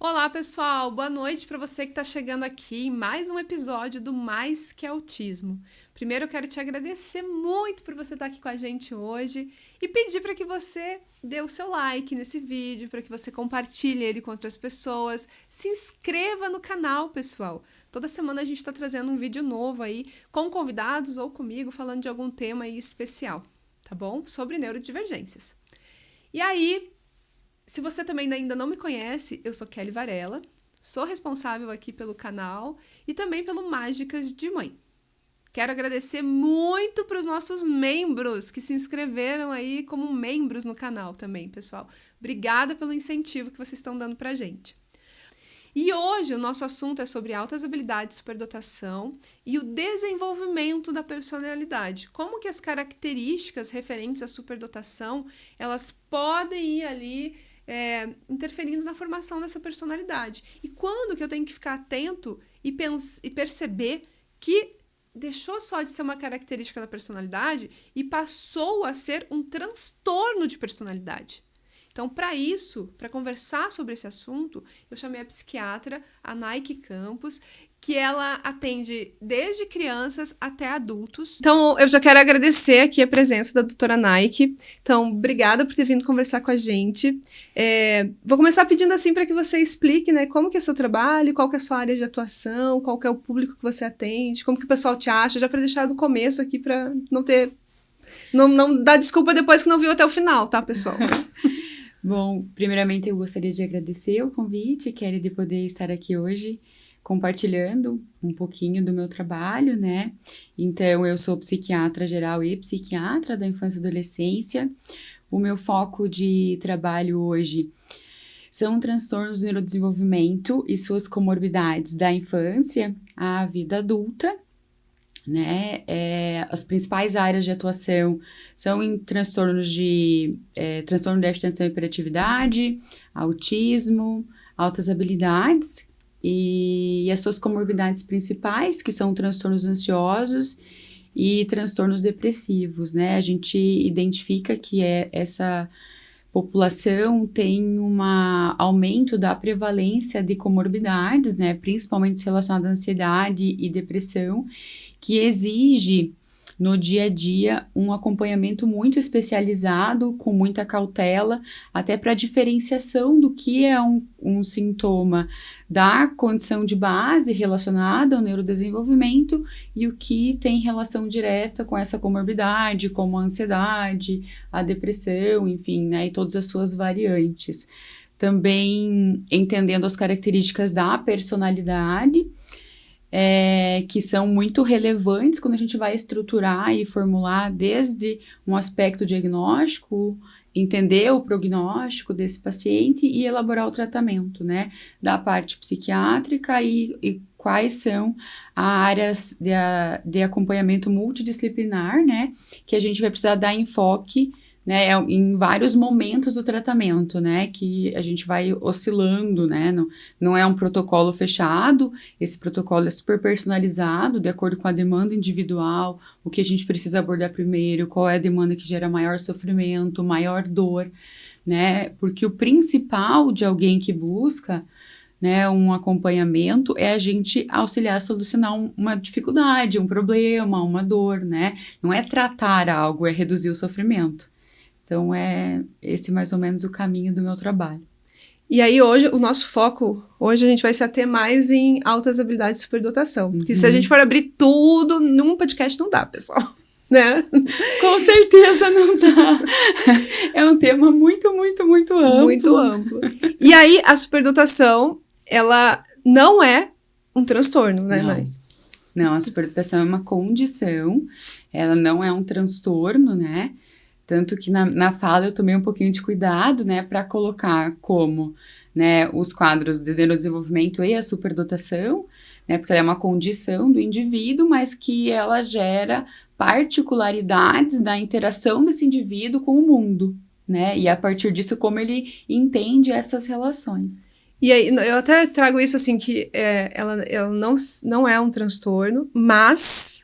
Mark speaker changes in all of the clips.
Speaker 1: Olá, pessoal! Boa noite para você que está chegando aqui em mais um episódio do Mais Que Autismo. Primeiro, eu quero te agradecer muito por você estar aqui com a gente hoje e pedir para que você dê o seu like nesse vídeo, para que você compartilhe ele com outras pessoas. Se inscreva no canal, pessoal. Toda semana a gente está trazendo um vídeo novo aí, com convidados ou comigo, falando de algum tema aí especial, tá bom? Sobre neurodivergências. E aí, se você também ainda não me conhece, eu sou Kelly Varela, sou responsável aqui pelo canal e também pelo Mágicas de Mãe. Quero agradecer muito para os nossos membros que se inscreveram aí como membros no canal também, pessoal. Obrigada pelo incentivo que vocês estão dando para a gente. E hoje o nosso assunto é sobre altas habilidades, superdotação e o desenvolvimento da personalidade. Como que as características referentes à superdotação, elas podem ir ali interferindo na formação dessa personalidade. E quando que eu tenho que ficar atento e perceber que deixou só de ser uma característica da personalidade e passou a ser um transtorno de personalidade. Então, para conversar sobre esse assunto, eu chamei a psiquiatra, a Nike Campos, que ela atende desde crianças até adultos. Então, eu já quero agradecer aqui a presença da doutora Nike. Então, obrigada por ter vindo conversar com a gente. Vou começar pedindo assim para que você explique, né, como que é o seu trabalho, qual que é a sua área de atuação, qual que é o público que você atende, como que o pessoal te acha, já para deixar do começo aqui para não dar desculpa depois que não viu até o final, tá, pessoal?
Speaker 2: Bom, primeiramente eu gostaria de agradecer o convite, Kelly, de poder estar aqui hoje compartilhando um pouquinho do meu trabalho, né? Então, eu sou psiquiatra geral e psiquiatra da infância e adolescência. O meu foco de trabalho hoje são transtornos do neurodesenvolvimento e suas comorbidades da infância à vida adulta, né? As principais áreas de atuação são em transtornos transtorno de déficit de atenção e hiperatividade, autismo, altas habilidades e as suas comorbidades principais, que são transtornos ansiosos e transtornos depressivos, né? A gente identifica que essa população tem um aumento da prevalência de comorbidades, né? Principalmente relacionadas à ansiedade e depressão, que exige no dia a dia um acompanhamento muito especializado, com muita cautela, até para diferenciação do que é um sintoma da condição de base relacionada ao neurodesenvolvimento e o que tem relação direta com essa comorbidade, como a ansiedade, a depressão, enfim, né, e todas as suas variantes. Também entendendo as características da personalidade, que são muito relevantes quando a gente vai estruturar e formular desde um aspecto diagnóstico, entender o prognóstico desse paciente e elaborar o tratamento, né, da parte psiquiátrica e quais são as áreas de acompanhamento multidisciplinar, né, que a gente vai precisar dar enfoque, né, em vários momentos do tratamento, né, que a gente vai oscilando, né, não é um protocolo fechado, esse protocolo é super personalizado, de acordo com a demanda individual, o que a gente precisa abordar primeiro, qual é a demanda que gera maior sofrimento, maior dor, né, porque o principal de alguém que busca, né, um acompanhamento é a gente auxiliar a solucionar uma dificuldade, um problema, uma dor, né, não é tratar algo, é reduzir o sofrimento. Então, é esse mais ou menos o caminho do meu trabalho.
Speaker 1: E aí, hoje, o nosso foco, hoje a gente vai se ater mais em altas habilidades de superdotação. Porque se a gente for abrir tudo num podcast, não dá, pessoal. Né?
Speaker 2: Com certeza não dá. É um tema muito, muito, muito amplo.
Speaker 1: Muito amplo. E aí, a superdotação, ela não é um transtorno, né, Nai?
Speaker 2: Não, a superdotação é uma condição, ela não é um transtorno, né? Tanto que na fala eu tomei um pouquinho de cuidado, né, para colocar como, né, os quadros de neurodesenvolvimento e a superdotação, né, porque ela é uma condição do indivíduo, mas que ela gera particularidades da interação desse indivíduo com o mundo, né, e a partir disso como ele entende essas relações.
Speaker 1: E aí, eu até trago isso assim, que ela não é um transtorno, mas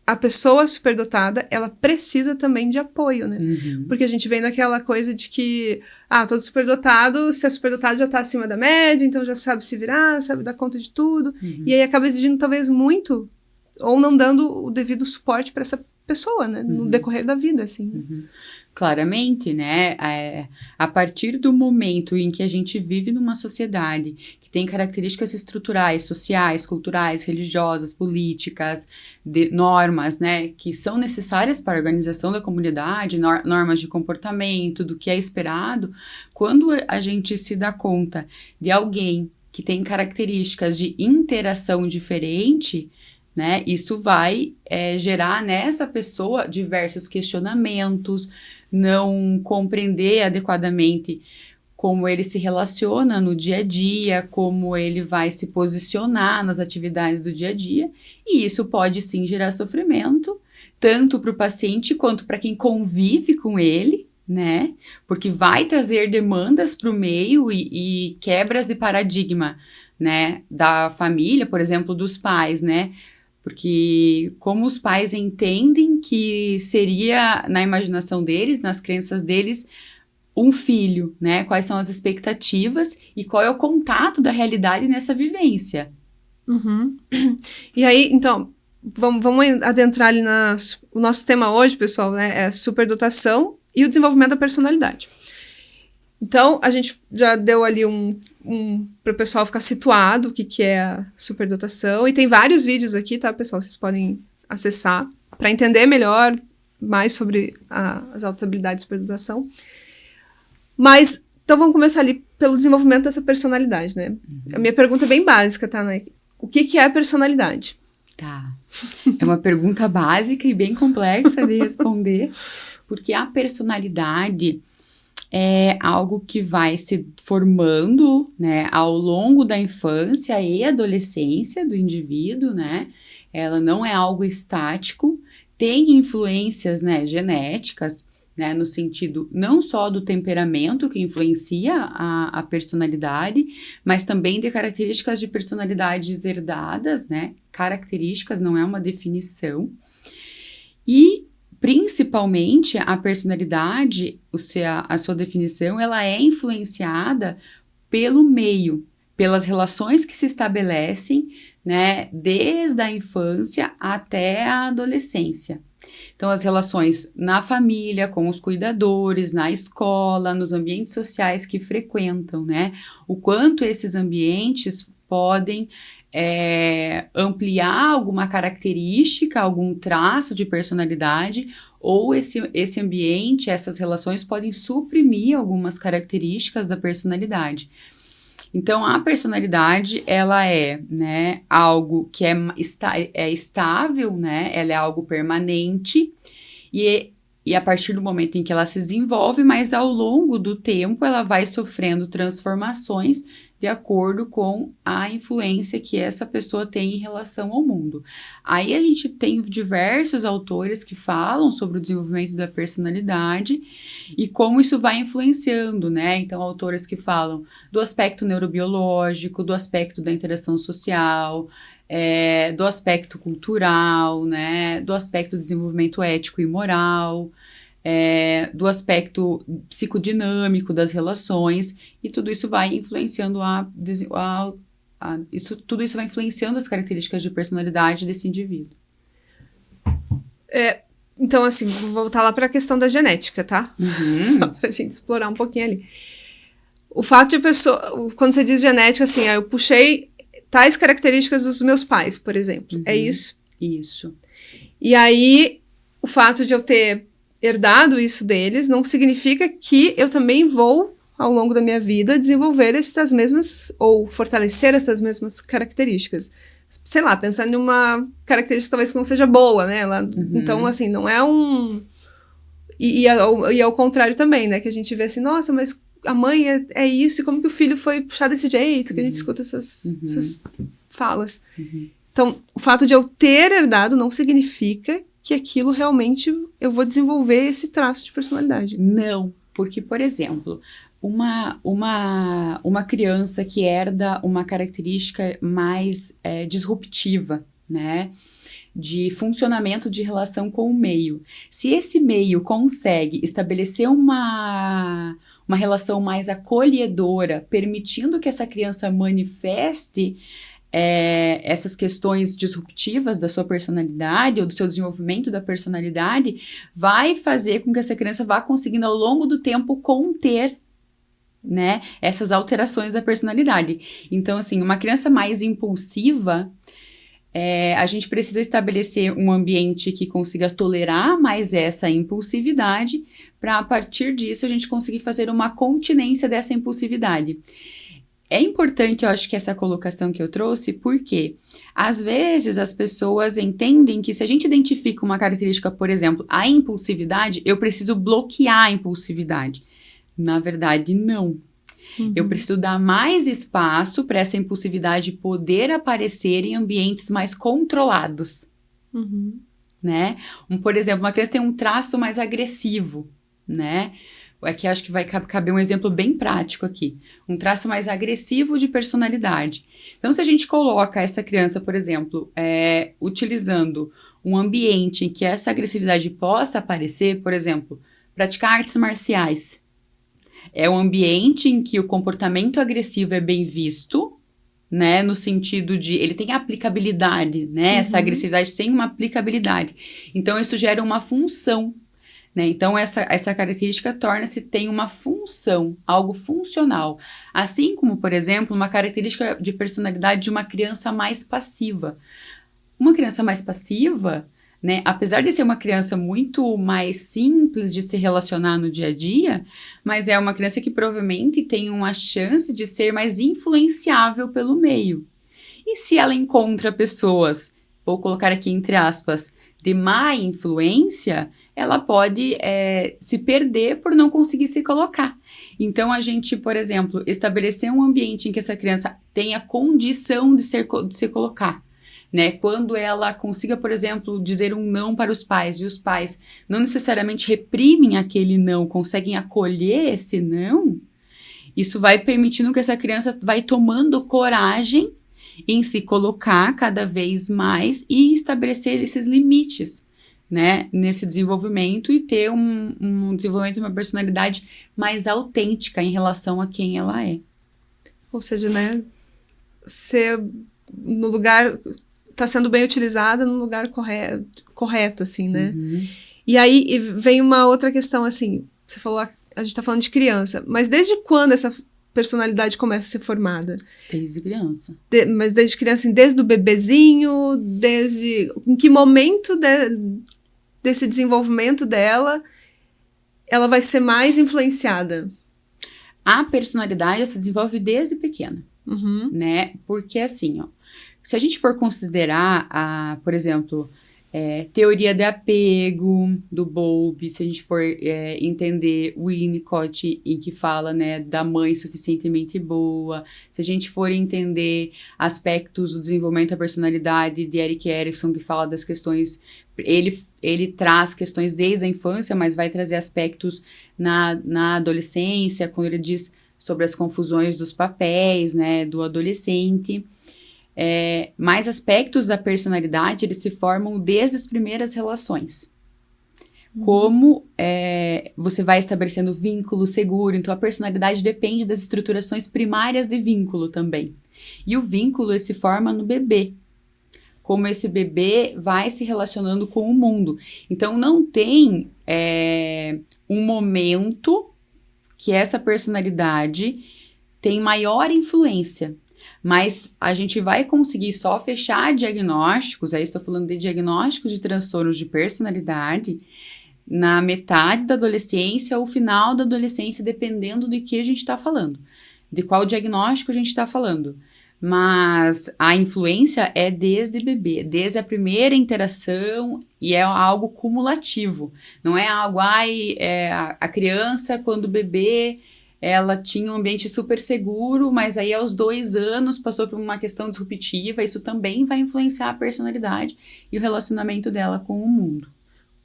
Speaker 1: a pessoa superdotada, ela precisa também de apoio, né?
Speaker 2: Uhum.
Speaker 1: Porque a gente vem naquela coisa de que, todo superdotado, se é superdotado já tá acima da média, então já sabe se virar, sabe dar conta de tudo.
Speaker 2: Uhum.
Speaker 1: E aí acaba exigindo talvez muito, ou não dando o devido suporte para essa pessoa, né? No decorrer da vida, assim.
Speaker 2: Uhum. Claramente, né? A partir do momento em que a gente vive numa sociedade que tem características estruturais, sociais, culturais, religiosas, políticas, normas, né? Que são necessárias para a organização da comunidade, normas de comportamento, do que é esperado. Quando a gente se dá conta de alguém que tem características de interação diferente, né, isso vai gerar nessa pessoa diversos questionamentos, não compreender adequadamente como ele se relaciona no dia a dia, como ele vai se posicionar nas atividades do dia a dia, e isso pode sim gerar sofrimento, tanto para o paciente quanto para quem convive com ele, né? Porque vai trazer demandas para o meio e quebras de paradigma, né? Da família, por exemplo, dos pais, né? Porque como os pais entendem que seria, na imaginação deles, nas crenças deles, um filho, né? Quais são as expectativas e qual é o contato da realidade nessa vivência.
Speaker 1: Uhum. E aí, então, vamos adentrar ali o nosso tema hoje, pessoal, né? É a superdotação e o desenvolvimento da personalidade. Então, a gente já deu ali para o pessoal ficar situado o que é a superdotação. E tem vários vídeos aqui, tá, pessoal? Vocês podem acessar para entender melhor mais sobre as altas habilidades de superdotação. Mas, então vamos começar ali pelo desenvolvimento dessa personalidade, né? A minha pergunta é bem básica, tá, né? O que é a personalidade?
Speaker 2: Tá. É uma pergunta básica e bem complexa de responder, porque a personalidade é algo que vai se formando, né, ao longo da infância e adolescência do indivíduo, né? Ela não é algo estático, tem influências, né, genéticas, né, no sentido não só do temperamento que influencia a personalidade, mas também de características de personalidades herdadas, né? Características, não é uma definição. E principalmente a personalidade, a sua definição, ela é influenciada pelo meio, pelas relações que se estabelecem, né, desde a infância até a adolescência. Então, as relações na família, com os cuidadores, na escola, nos ambientes sociais que frequentam, né? O quanto esses ambientes podem ampliar alguma característica, algum traço de personalidade, ou esse ambiente, essas relações podem suprimir algumas características da personalidade. Então, a personalidade, ela é, né, algo que é estável, né, ela é algo permanente, e a partir do momento em que ela se desenvolve, mas ao longo do tempo ela vai sofrendo transformações de acordo com a influência que essa pessoa tem em relação ao mundo. Aí a gente tem diversos autores que falam sobre o desenvolvimento da personalidade e como isso vai influenciando, né? Então, autores que falam do aspecto neurobiológico, do aspecto da interação social, do aspecto cultural, né? Do aspecto do desenvolvimento ético e moral, do aspecto psicodinâmico das relações, e tudo isso vai influenciando tudo isso vai influenciando as características de personalidade desse indivíduo.
Speaker 1: Então, assim, vou voltar lá para a questão da genética, tá?
Speaker 2: Uhum.
Speaker 1: Só pra gente explorar um pouquinho ali. O fato de a pessoa, quando você diz genética, assim, eu puxei tais características dos meus pais, por exemplo.
Speaker 2: Uhum.
Speaker 1: É isso?
Speaker 2: Isso.
Speaker 1: E aí, o fato de eu ter herdado isso deles não significa que eu também vou, ao longo da minha vida, desenvolver estas mesmas, ou fortalecer essas mesmas características. Sei lá, pensando em uma característica talvez que não seja boa, né? Então, assim, não é um... E ao contrário também, né? Que a gente vê assim, nossa, mas a mãe é isso, e como que o filho foi puxado desse jeito? Que a gente escuta essas falas. Então, o fato de eu ter herdado não significa que aquilo realmente eu vou desenvolver esse traço de personalidade.
Speaker 2: Não, porque, por exemplo, uma criança que herda uma característica mais disruptiva, né? de funcionamento de relação com o meio. Se esse meio consegue estabelecer uma relação mais acolhedora, permitindo que essa criança manifeste essas questões disruptivas da sua personalidade ou do seu desenvolvimento da personalidade, vai fazer com que essa criança vá conseguindo ao longo do tempo conter, né, essas alterações da personalidade. Então, assim, uma criança mais impulsiva, a gente precisa estabelecer um ambiente que consiga tolerar mais essa impulsividade, para a partir disso a gente conseguir fazer uma continência dessa impulsividade. É importante, eu acho, que essa colocação que eu trouxe, porque às vezes as pessoas entendem que se a gente identifica uma característica, por exemplo, a impulsividade, eu preciso bloquear a impulsividade. Na verdade, não. Eu preciso dar mais espaço para essa impulsividade poder aparecer em ambientes mais controlados. Né? Por exemplo, uma criança tem um traço mais agressivo, né? Aqui acho que vai caber um exemplo bem prático aqui. Um traço mais agressivo de personalidade. Então, se a gente coloca essa criança, por exemplo, utilizando um ambiente em que essa agressividade possa aparecer, por exemplo, praticar artes marciais. É um ambiente em que o comportamento agressivo é bem visto, né? No sentido de ele tem aplicabilidade, né? Essa agressividade tem uma aplicabilidade. Então, isso gera uma função. Né? Então, essa característica tem uma função, algo funcional. Assim como, por exemplo, uma característica de personalidade de uma criança mais passiva. Uma criança mais passiva, né, apesar de ser uma criança muito mais simples de se relacionar no dia a dia, mas é uma criança que provavelmente tem uma chance de ser mais influenciável pelo meio. E se ela encontra pessoas, vou colocar aqui entre aspas, de má influência, ela pode se perder por não conseguir se colocar. Então, a gente, por exemplo, estabelecer um ambiente em que essa criança tenha condição de se colocar, né? Quando ela consiga, por exemplo, dizer um não para os pais, e os pais não necessariamente reprimem aquele não, conseguem acolher esse não, isso vai permitindo que essa criança vai tomando coragem em se colocar cada vez mais e estabelecer esses limites, né, nesse desenvolvimento e ter um desenvolvimento de uma personalidade mais autêntica em relação a quem ela é.
Speaker 1: Ou seja, né, ser no lugar, tá sendo bem utilizada no lugar correto, assim, né? E aí vem uma outra questão, assim, você falou, a gente tá falando de criança, mas desde quando essa personalidade começa a ser formada?
Speaker 2: Desde criança.
Speaker 1: Mas desde criança, assim, desde o bebezinho, em que momento desse desenvolvimento dela ela vai ser mais influenciada?
Speaker 2: A personalidade se desenvolve desde pequena, né? Porque assim, ó, se a gente for considerar, por exemplo, teoria de apego do Bowlby, se a gente for entender o Winnicott, em que fala, né, da mãe suficientemente boa, se a gente for entender aspectos do desenvolvimento da personalidade de Erik Erikson, que fala das questões, ele traz questões desde a infância, mas vai trazer aspectos na adolescência, quando ele diz sobre as confusões dos papéis, né, do adolescente. Mais aspectos da personalidade, eles se formam desde as primeiras relações. Como você vai estabelecendo vínculo seguro, então a personalidade depende das estruturações primárias de vínculo também. E o vínculo se forma no bebê. Como esse bebê vai se relacionando com o mundo. Então não tem um momento que essa personalidade tem maior influência. Mas a gente vai conseguir só fechar diagnósticos, aí estou falando de diagnósticos de transtornos de personalidade, na metade da adolescência ou final da adolescência, dependendo de que a gente está falando, de qual diagnóstico a gente está falando. Mas a influência é desde bebê, desde a primeira interação, e é algo cumulativo. Não é algo, a criança, quando bebê, ela tinha um ambiente super seguro, mas aí aos 2 anos passou por uma questão disruptiva, isso também vai influenciar a personalidade e o relacionamento dela com o mundo.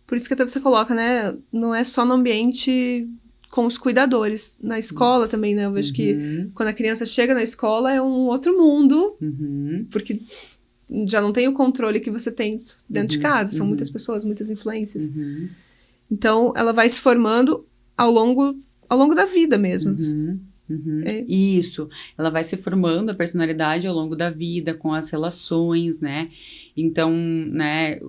Speaker 1: Por isso que até você coloca, né, não é só no ambiente com os cuidadores, na escola também, né, eu vejo que quando a criança chega na escola é um outro mundo, porque já não tem o controle que você tem dentro de casa. São muitas pessoas, muitas influências. Então, ela vai se formando ao longo da vida mesmo.
Speaker 2: Isso, ela vai se formando a personalidade ao longo da vida, com as relações, né? Então, né,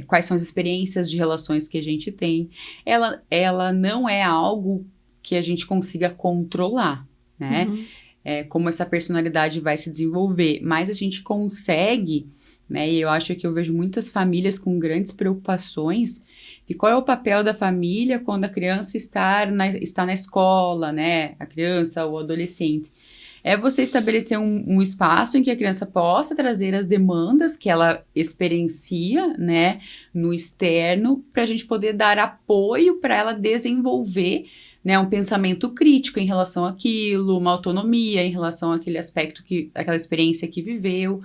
Speaker 2: quais são as experiências de relações que a gente tem. Ela não é algo que a gente consiga controlar, né? Como essa personalidade vai se desenvolver, mas a gente consegue, né? E eu acho que eu vejo muitas famílias com grandes preocupações de qual é o papel da família quando a criança está na escola, né? A criança ou o adolescente. É você estabelecer um espaço em que a criança possa trazer as demandas que ela experiencia, né? No externo, para a gente poder dar apoio para ela desenvolver, né, um pensamento crítico em relação àquilo, uma autonomia em relação àquele aspecto, aquela experiência que viveu,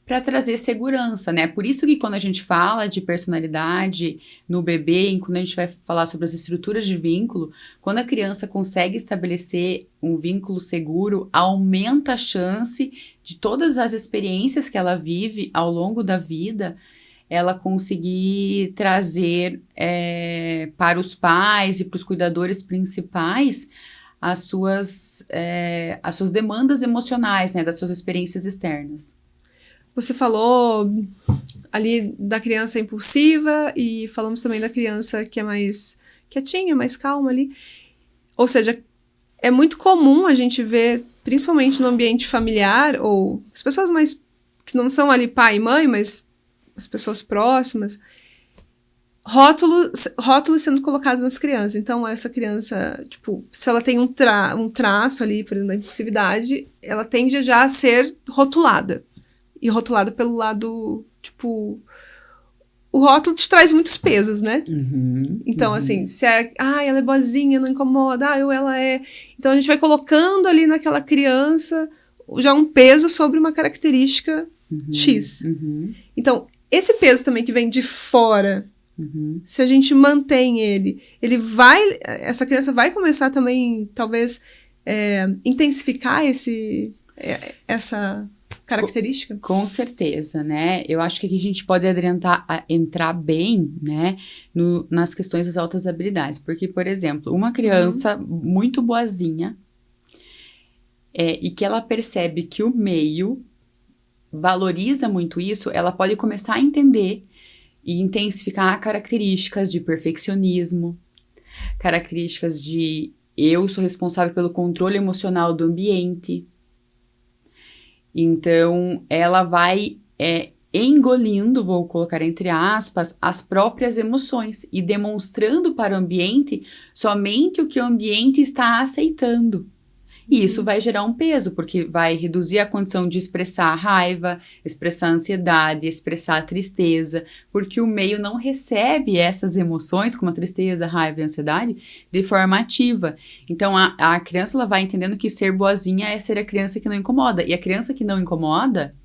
Speaker 2: para trazer segurança, né? Por isso que quando a gente fala de personalidade no bebê, e quando a gente vai falar sobre as estruturas de vínculo, quando a criança consegue estabelecer um vínculo seguro, aumenta a chance de todas as experiências que ela vive ao longo da vida, ela conseguir trazer para os pais e para os cuidadores principais as suas demandas emocionais, né, das suas experiências externas.
Speaker 1: Você falou ali da criança impulsiva e falamos também da criança que é mais quietinha, mais calma ali. Ou seja, é muito comum a gente ver, principalmente no ambiente familiar, ou as pessoas mais que não são ali pai e mãe, mas as pessoas próximas, rótulos sendo colocados nas crianças. Então, essa criança, tipo, se ela tem um traço ali, por exemplo, da impulsividade, ela tende já a ser rotulada. E rotulada pelo lado, tipo... O rótulo te traz muitos pesos, né? Então, assim, se ela é boazinha, não incomoda, ou ela é... Então, a gente vai colocando ali naquela criança já um peso sobre uma característica X. Então, esse peso também que vem de fora, se a gente mantém ele vai... Essa criança vai começar também, talvez, intensificar essa característica?
Speaker 2: Com certeza, né? Eu acho que aqui a gente pode entrar bem, né, nas questões das altas habilidades. Porque, por exemplo, uma criança muito boazinha e que ela percebe que o meio valoriza muito isso, ela pode começar a entender e intensificar características de perfeccionismo, características de eu sou responsável pelo controle emocional do ambiente. Então, ela vai engolindo, vou colocar entre aspas, as próprias emoções e demonstrando para o ambiente somente o que o ambiente está aceitando. E isso vai gerar um peso, porque vai reduzir a condição de expressar a raiva, expressar a ansiedade, expressar a tristeza, porque o meio não recebe essas emoções, como a tristeza, a raiva e a ansiedade, de forma ativa. Então, a criança ela vai entendendo que ser boazinha é ser a criança que não incomoda. E a criança que não incomoda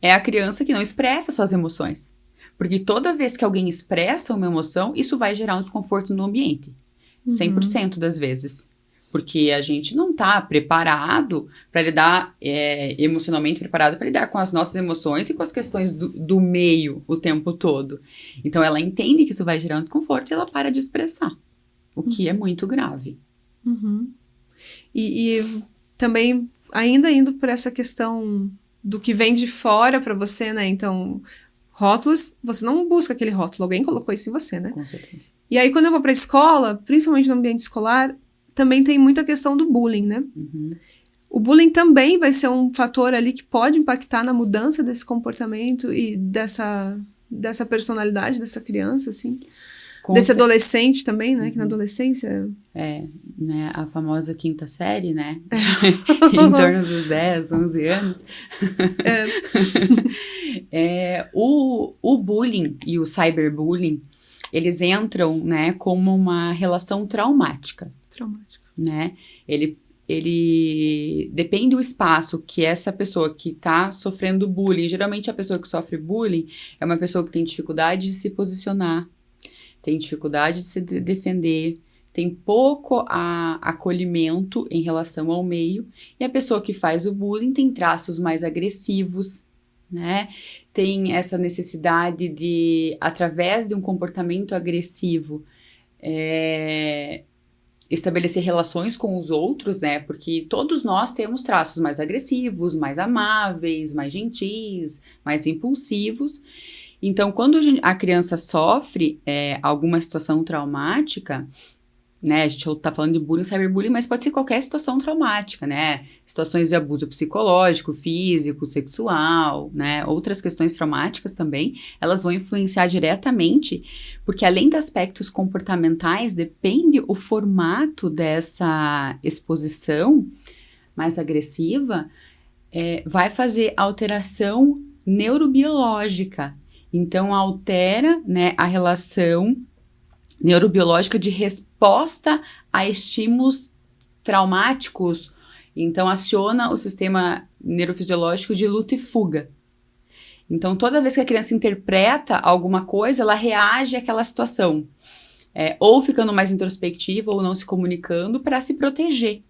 Speaker 2: é a criança que não expressa suas emoções. Porque toda vez que alguém expressa uma emoção, isso vai gerar um desconforto no ambiente. 100% das vezes. Porque a gente não está preparado para lidar, emocionalmente preparado para lidar com as nossas emoções e com as questões do meio o tempo todo. Então, ela entende que isso vai gerar um desconforto e ela para de expressar, o que é muito grave.
Speaker 1: E também, ainda indo por essa questão do que vem de fora para você, né? Então, rótulos, você não busca aquele rótulo, alguém colocou isso em você, né?
Speaker 2: Com certeza.
Speaker 1: E aí, quando eu vou para a escola, principalmente no ambiente escolar, também tem muita questão do bullying, né? O bullying também vai ser um fator ali que pode impactar na mudança desse comportamento e dessa personalidade dessa criança, assim. Desse adolescente também, né? Que na adolescência...
Speaker 2: né? A famosa quinta série, né? Em torno dos 10, 11 anos. O bullying e o cyberbullying, eles entram, né, como uma relação traumática. Né? Ele depende do espaço que essa pessoa que está sofrendo bullying, geralmente a pessoa que sofre bullying é uma pessoa que tem dificuldade de se posicionar, tem dificuldade de se defender, tem pouco acolhimento em relação ao meio, e a pessoa que faz o bullying tem traços mais agressivos, né? Tem essa necessidade de, através de um comportamento agressivo, estabelecer relações com os outros, né? Porque todos nós temos traços mais agressivos, mais amáveis, mais gentis, mais impulsivos. Então, quando a criança sofre alguma situação traumática, né? A gente tá falando de bullying, cyberbullying, mas pode ser qualquer situação traumática, né? Situações de abuso psicológico, físico, sexual, né? Outras questões traumáticas também, elas vão influenciar diretamente, porque além de aspectos comportamentais, depende o formato dessa exposição mais agressiva, vai fazer alteração neurobiológica. Então, altera, né, a relação neurobiológica de resposta a estímulos traumáticos. Então, aciona o sistema neurofisiológico de luta e fuga. Então, toda vez que a criança interpreta alguma coisa, ela reage àquela situação. Ou ficando mais introspectiva, ou não se comunicando para se proteger,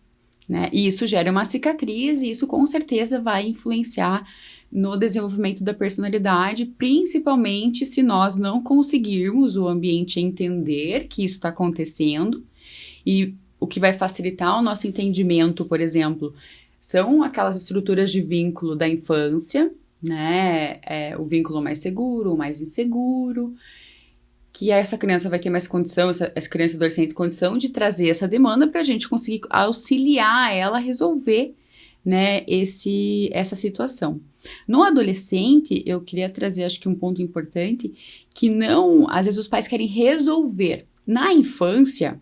Speaker 2: né? E isso gera uma cicatriz, e isso com certeza vai influenciar no desenvolvimento da personalidade, principalmente se nós não conseguirmos o ambiente entender que isso está acontecendo. E o que vai facilitar o nosso entendimento, por exemplo, são aquelas estruturas de vínculo da infância, né? O vínculo mais seguro, o mais inseguro, que essa criança vai ter mais condição, essa criança e adolescente, condição de trazer essa demanda para a gente conseguir auxiliar ela a resolver, né, essa situação. No adolescente, eu queria trazer, acho que um ponto importante, que não, às vezes os pais querem resolver. Na infância,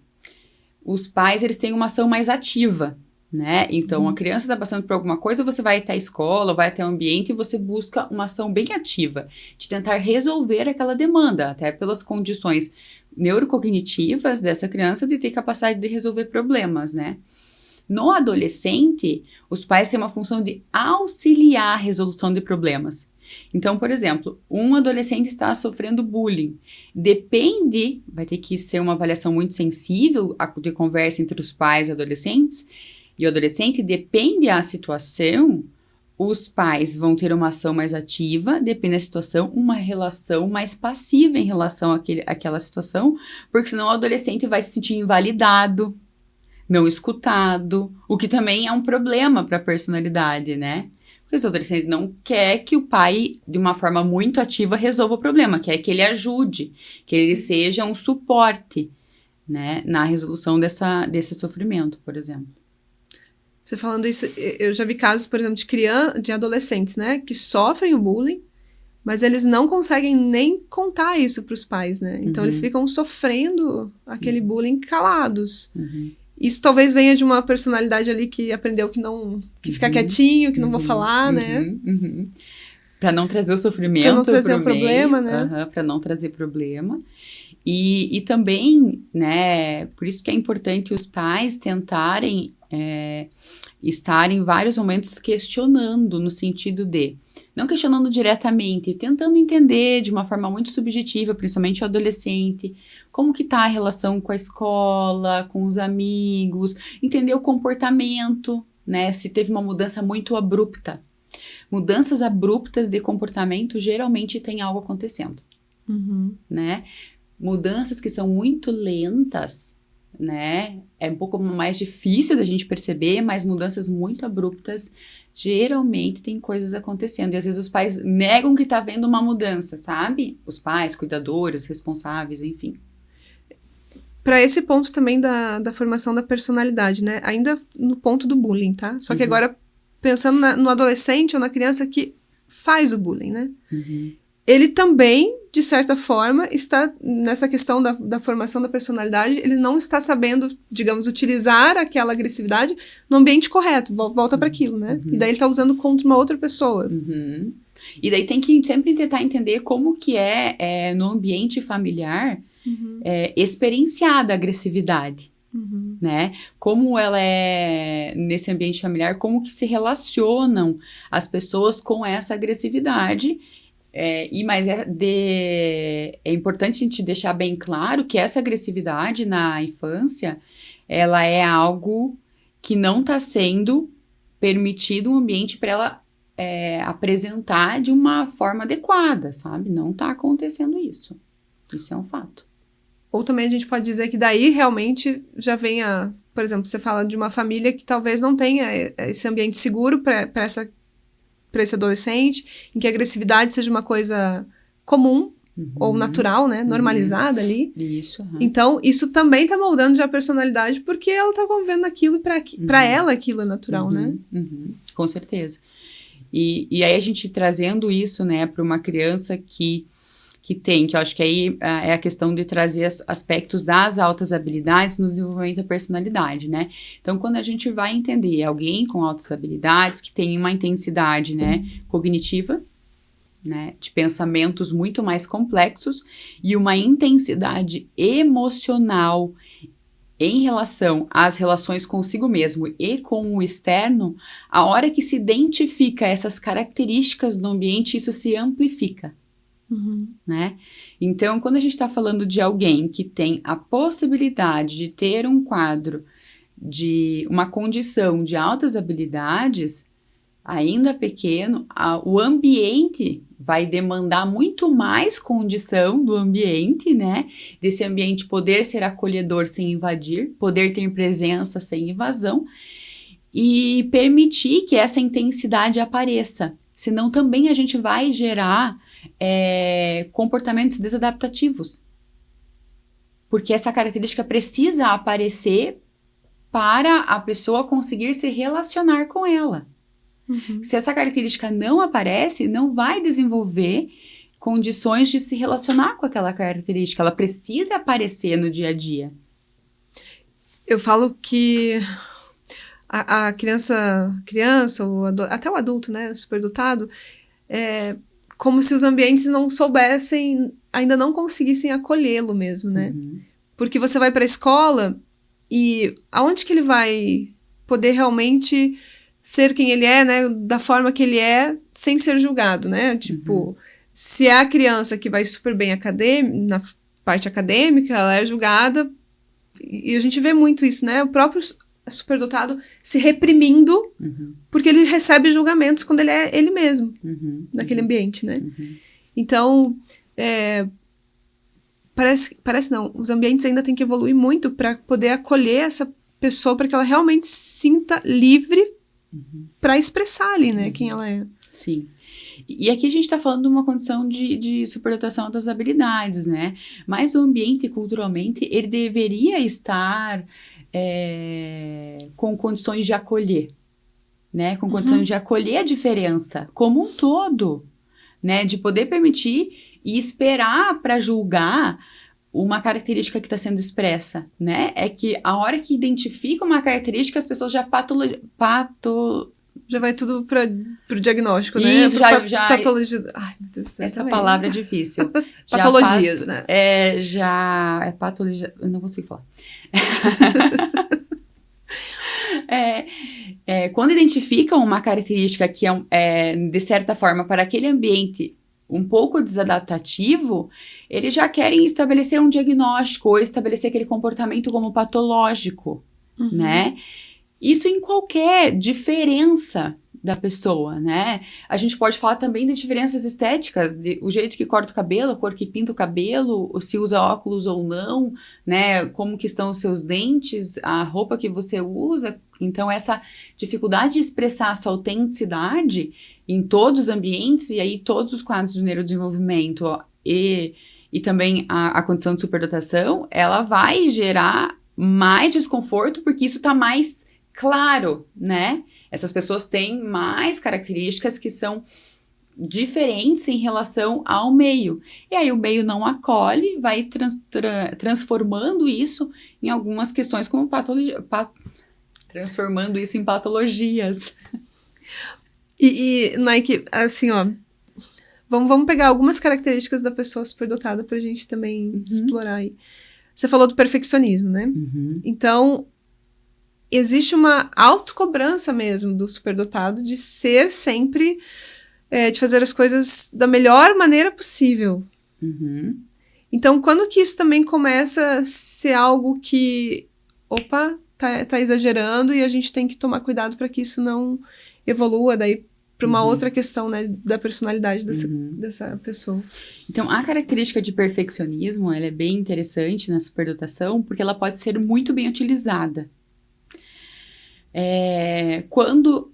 Speaker 2: os pais, eles têm uma ação mais ativa, né? Então, a criança está passando por alguma coisa, você vai até a escola, vai até o ambiente e você busca uma ação bem ativa, de tentar resolver aquela demanda, até pelas condições neurocognitivas dessa criança de ter capacidade de resolver problemas, né? No adolescente, os pais têm uma função de auxiliar a resolução de problemas. Então, por exemplo, um adolescente está sofrendo bullying. Vai ter que ser uma avaliação muito sensível de conversa entre os pais e adolescentes. E o adolescente, depende da situação, os pais vão ter uma ação mais ativa, depende da situação, uma relação mais passiva em relação àquela situação, porque senão o adolescente vai se sentir invalidado, não escutado, o que também é um problema para a personalidade, né? Porque o adolescente não quer que o pai, de uma forma muito ativa, resolva o problema, quer que ele ajude, que ele seja um suporte, né, na resolução desse sofrimento, por exemplo.
Speaker 1: Você falando isso, eu já vi casos, por exemplo, de adolescentes, né, que sofrem o bullying, mas eles não conseguem nem contar isso para os pais, né? Então, eles ficam sofrendo aquele bullying calados. Isso talvez venha de uma personalidade ali que aprendeu que ficar quietinho, que não vou falar, né?
Speaker 2: Para não trazer o sofrimento.
Speaker 1: Para não trazer o problema, né?
Speaker 2: Para não trazer problema. E também, né, por isso que é importante os pais tentarem estar em vários momentos questionando, no sentido de, não questionando diretamente, tentando entender de uma forma muito subjetiva, principalmente o adolescente, como que tá a relação com a escola, com os amigos, entender o comportamento, né, se teve uma mudança muito abrupta. Mudanças abruptas de comportamento geralmente tem algo acontecendo, né? Mudanças que são muito lentas, né? É um pouco mais difícil da gente perceber, mas mudanças muito abruptas geralmente tem coisas acontecendo. E às vezes os pais negam que tá havendo uma mudança, sabe? Os pais, cuidadores, responsáveis, enfim.
Speaker 1: Para esse ponto também da formação da personalidade, né? Ainda no ponto do bullying, tá? Só que agora, pensando no adolescente ou na criança que faz o bullying, né? Ele também, de certa forma, está nessa questão da formação da personalidade, ele não está sabendo, digamos, utilizar aquela agressividade no ambiente correto, volta para aquilo, né? E daí ele está usando contra uma outra pessoa.
Speaker 2: E daí tem que sempre tentar entender como que no ambiente familiar, experienciada a agressividade, né? Como ela é nesse ambiente familiar, como que se relacionam as pessoas com essa agressividade. Mas é importante a gente deixar bem claro que essa agressividade na infância, ela é algo que não está sendo permitido um ambiente para ela apresentar de uma forma adequada, sabe? Não tá acontecendo isso. Isso é um fato.
Speaker 1: Ou também a gente pode dizer que daí realmente já vem por exemplo, você fala de uma família que talvez não tenha esse ambiente seguro para esse adolescente, em que a agressividade seja uma coisa comum ou natural, né? Normalizada ali.
Speaker 2: Isso.
Speaker 1: Então, isso também tá moldando já a personalidade, porque ela tá convivendo aquilo e pra ela aquilo é natural, né?
Speaker 2: Com certeza. E aí a gente trazendo isso, né, para uma criança que eu acho que aí é a questão de trazer aspectos das altas habilidades no desenvolvimento da personalidade, né? Então, quando a gente vai entender alguém com altas habilidades, que tem uma intensidade, né, cognitiva, né, de pensamentos muito mais complexos e uma intensidade emocional em relação às relações consigo mesmo e com o externo, a hora que se identifica essas características do ambiente, isso se amplifica. Né? Então, quando a gente está falando de alguém que tem a possibilidade de ter um quadro de uma condição de altas habilidades, ainda pequeno, o ambiente vai demandar muito mais condição do ambiente, né? Desse ambiente poder ser acolhedor sem invadir, poder ter presença sem invasão e permitir que essa intensidade apareça. Senão também a gente vai gerar comportamentos desadaptativos. Porque essa característica precisa aparecer para a pessoa conseguir se relacionar com ela. Se essa característica não aparece, não vai desenvolver condições de se relacionar com aquela característica. Ela precisa aparecer no dia a dia.
Speaker 1: Eu falo que a criança ou até o adulto, né, superdotado, como se os ambientes não soubessem, ainda não conseguissem acolhê-lo mesmo, né? Porque você vai para a escola e aonde que ele vai poder realmente ser quem ele é, né? Da forma que ele é, sem ser julgado, né? Tipo, se é a criança que vai super bem na parte acadêmica, ela é julgada, e a gente vê muito isso, né? O próprio superdotado se reprimindo porque ele recebe julgamentos quando ele é ele mesmo naquele ambiente, né? Então, parece não, os ambientes ainda têm que evoluir muito para poder acolher essa pessoa, para que ela realmente se sinta livre para expressar ali, né, quem ela é.
Speaker 2: Sim. E aqui a gente está falando de uma condição de superdotação das habilidades, né? Mas o ambiente, culturalmente, ele deveria estar com condições de acolher, né? Com condições de acolher a diferença como um todo, né? De poder permitir e esperar para julgar uma característica que está sendo expressa, né? É que a hora que identifica uma característica, as pessoas já
Speaker 1: já vai tudo pro diagnóstico,
Speaker 2: isso,
Speaker 1: né?
Speaker 2: já
Speaker 1: Patologia. Ai, meu Deus do céu.
Speaker 2: Essa palavra é difícil.
Speaker 1: Patologias, né?
Speaker 2: Já é patologia. Eu não consigo falar. Quando identificam uma característica que de certa forma, para aquele ambiente um pouco desadaptativo, eles já querem estabelecer um diagnóstico ou estabelecer aquele comportamento como patológico, né? Isso em qualquer diferença da pessoa, né? A gente pode falar também de diferenças estéticas, o jeito que corta o cabelo, a cor que pinta o cabelo, se usa óculos ou não, né? Como que estão os seus dentes, a roupa que você usa. Então, essa dificuldade de expressar a sua autenticidade em todos os ambientes, e aí todos os quadros do neurodesenvolvimento e também a condição de superdotação, ela vai gerar mais desconforto, porque isso está mais claro, né? Essas pessoas têm mais características que são diferentes em relação ao meio. E aí o meio não acolhe, vai transformando isso em algumas questões como patologia, transformando isso em patologias.
Speaker 1: E Nike, assim, ó, vamos pegar algumas características da pessoa superdotada pra gente também explorar aí. Você falou do perfeccionismo, né? Então, existe uma autocobrança mesmo do superdotado de ser sempre, de fazer as coisas da melhor maneira possível. Então, quando que isso também começa a ser algo que, tá exagerando e a gente tem que tomar cuidado para que isso não evolua daí para uma outra questão, né, da personalidade dessa pessoa.
Speaker 2: Então, a característica de perfeccionismo, ela é bem interessante na superdotação, porque ela pode ser muito bem utilizada. Quando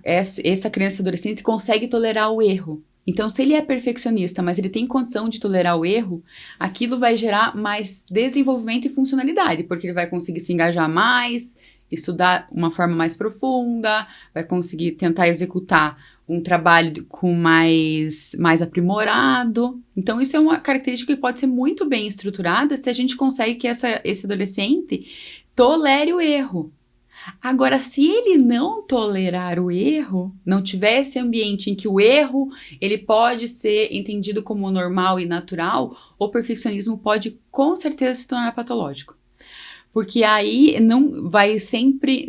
Speaker 2: essa criança e adolescente consegue tolerar o erro. Então, se ele é perfeccionista, mas ele tem condição de tolerar o erro, aquilo vai gerar mais desenvolvimento e funcionalidade, porque ele vai conseguir se engajar mais, estudar uma forma mais profunda, vai conseguir tentar executar um trabalho com mais aprimorado. Então, isso é uma característica que pode ser muito bem estruturada se a gente consegue que esse adolescente tolere o erro. Agora, se ele não tolerar o erro, não tiver esse ambiente em que o erro ele pode ser entendido como normal e natural, o perfeccionismo pode com certeza se tornar patológico. Porque aí não vai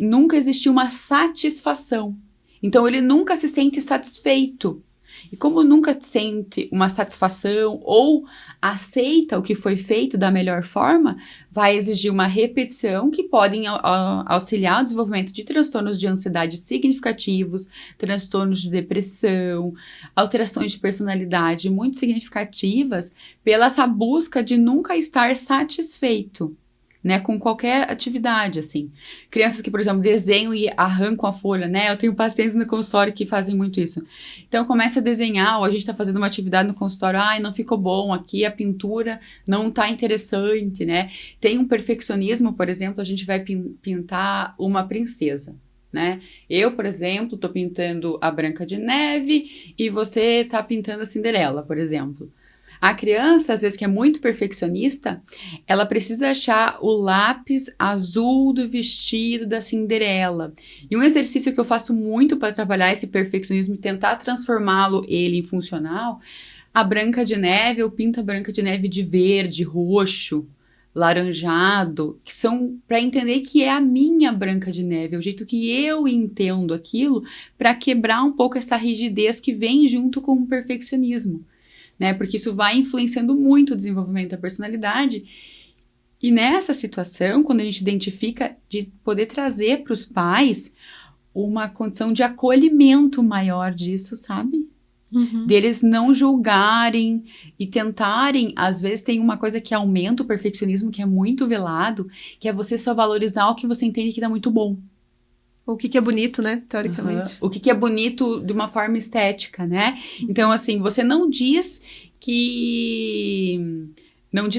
Speaker 2: nunca existir uma satisfação. Então, ele nunca se sente satisfeito. E como nunca sente uma satisfação ou aceita o que foi feito da melhor forma, vai exigir uma repetição que podem auxiliar o desenvolvimento de transtornos de ansiedade significativos, transtornos de depressão, alterações de personalidade muito significativas pela essa busca de nunca estar satisfeito. Né, com qualquer atividade, assim. Crianças que, por exemplo, desenham e arrancam a folha, né? Eu tenho pacientes no consultório que fazem muito isso. Então, começa a desenhar, ou a gente tá fazendo uma atividade no consultório, não ficou bom, aqui a pintura não tá interessante, né? Tem um perfeccionismo, por exemplo, a gente vai pintar uma princesa, né? Eu, por exemplo, tô pintando a Branca de Neve e você tá pintando a Cinderela, por exemplo. A criança, às vezes, que é muito perfeccionista, ela precisa achar o lápis azul do vestido da Cinderela. E um exercício que eu faço muito para trabalhar esse perfeccionismo e tentar transformá-lo em funcional, a Branca de Neve, eu pinto a Branca de Neve de verde, roxo, laranjado, que são para entender que é a minha Branca de Neve, é o jeito que eu entendo aquilo, para quebrar um pouco essa rigidez que vem junto com o perfeccionismo. Né, porque isso vai influenciando muito o desenvolvimento da personalidade. E nessa situação, quando a gente identifica de poder trazer para os pais uma condição de acolhimento maior disso, sabe? Deles não julgarem e tentarem, às vezes tem uma coisa que aumenta o perfeccionismo, que é muito velado, que é você só valorizar o que você entende que tá muito bom.
Speaker 1: O que é bonito, né? Teoricamente.
Speaker 2: O que é bonito de uma forma estética, né? Então, assim, você não diz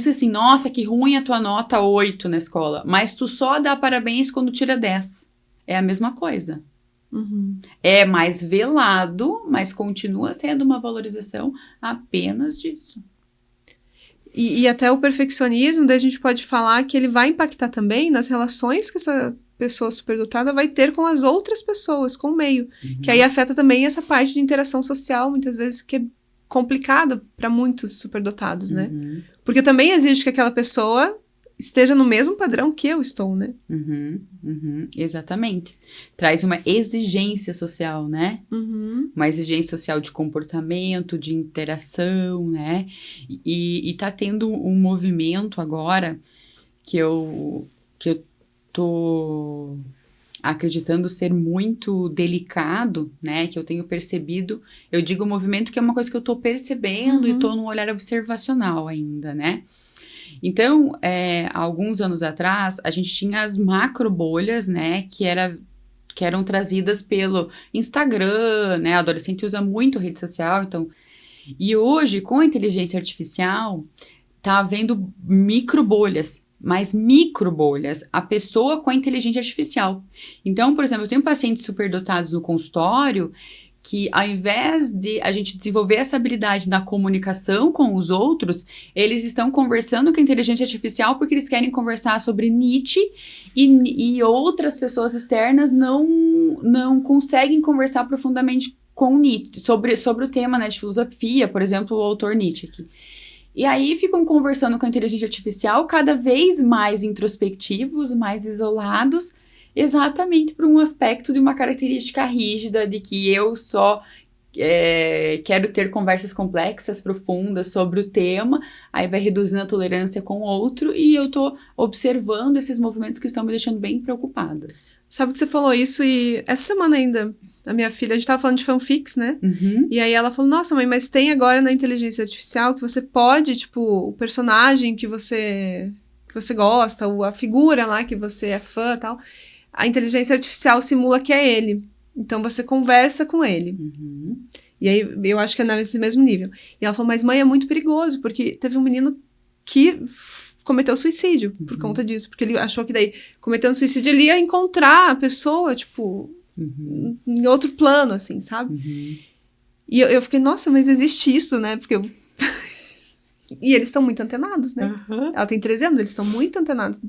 Speaker 2: assim, nossa, que ruim a tua nota 8 na escola, mas tu só dá parabéns quando tira 10. É a mesma coisa. É mais velado, mas continua sendo uma valorização apenas disso.
Speaker 1: E até o perfeccionismo, daí a gente pode falar que ele vai impactar também nas relações que essa pessoa superdotada vai ter com as outras pessoas, com o meio. Que aí afeta também essa parte de interação social, muitas vezes, que é complicada para muitos superdotados, né? Porque também exige que aquela pessoa esteja no mesmo padrão que eu estou, né?
Speaker 2: Exatamente. Traz uma exigência social, né? Uma exigência social de comportamento, de interação, né? E tá tendo um movimento agora que eu tô acreditando ser muito delicado, né, que eu tenho percebido, eu digo movimento que é uma coisa que eu tô percebendo e tô num olhar observacional ainda, né. Então, há alguns anos atrás, a gente tinha as macro bolhas, né, que eram trazidas pelo Instagram, né, adolescente usa muito rede social, então, e hoje, com a inteligência artificial, tá havendo micro bolhas, mas micro bolhas, a pessoa com a inteligência artificial. Então, por exemplo, eu tenho pacientes superdotados no consultório que, ao invés de a gente desenvolver essa habilidade na comunicação com os outros, eles estão conversando com a inteligência artificial porque eles querem conversar sobre Nietzsche e outras pessoas externas não conseguem conversar profundamente com Nietzsche, sobre o tema, né, de filosofia, por exemplo, o autor Nietzsche aqui. E aí ficam conversando com a inteligência artificial cada vez mais introspectivos, mais isolados, exatamente por um aspecto de uma característica rígida de que eu só quero ter conversas complexas, profundas sobre o tema, aí vai reduzindo a tolerância com o outro e eu tô observando esses movimentos que estão me deixando bem preocupadas.
Speaker 1: Sabe que você falou isso e essa semana ainda a minha filha, a gente tava falando de fanfics, né?
Speaker 2: Uhum.
Speaker 1: E aí ela falou, nossa, mãe, mas tem agora na inteligência artificial que você pode, tipo, o personagem que você gosta, ou a figura lá que você é fã e tal, a inteligência artificial simula que é ele. Então você conversa com ele.
Speaker 2: Uhum.
Speaker 1: E aí eu acho que é nesse mesmo nível. E ela falou, mas mãe, é muito perigoso, porque teve um menino que cometeu suicídio por conta disso. Porque ele achou que daí, cometendo suicídio, ele ia encontrar a pessoa, tipo, em outro plano, assim, sabe? E eu fiquei, nossa, mas existe isso, né? Porque eu... E eles estão muito antenados, né? Ela tem 13 anos, eles estão muito antenados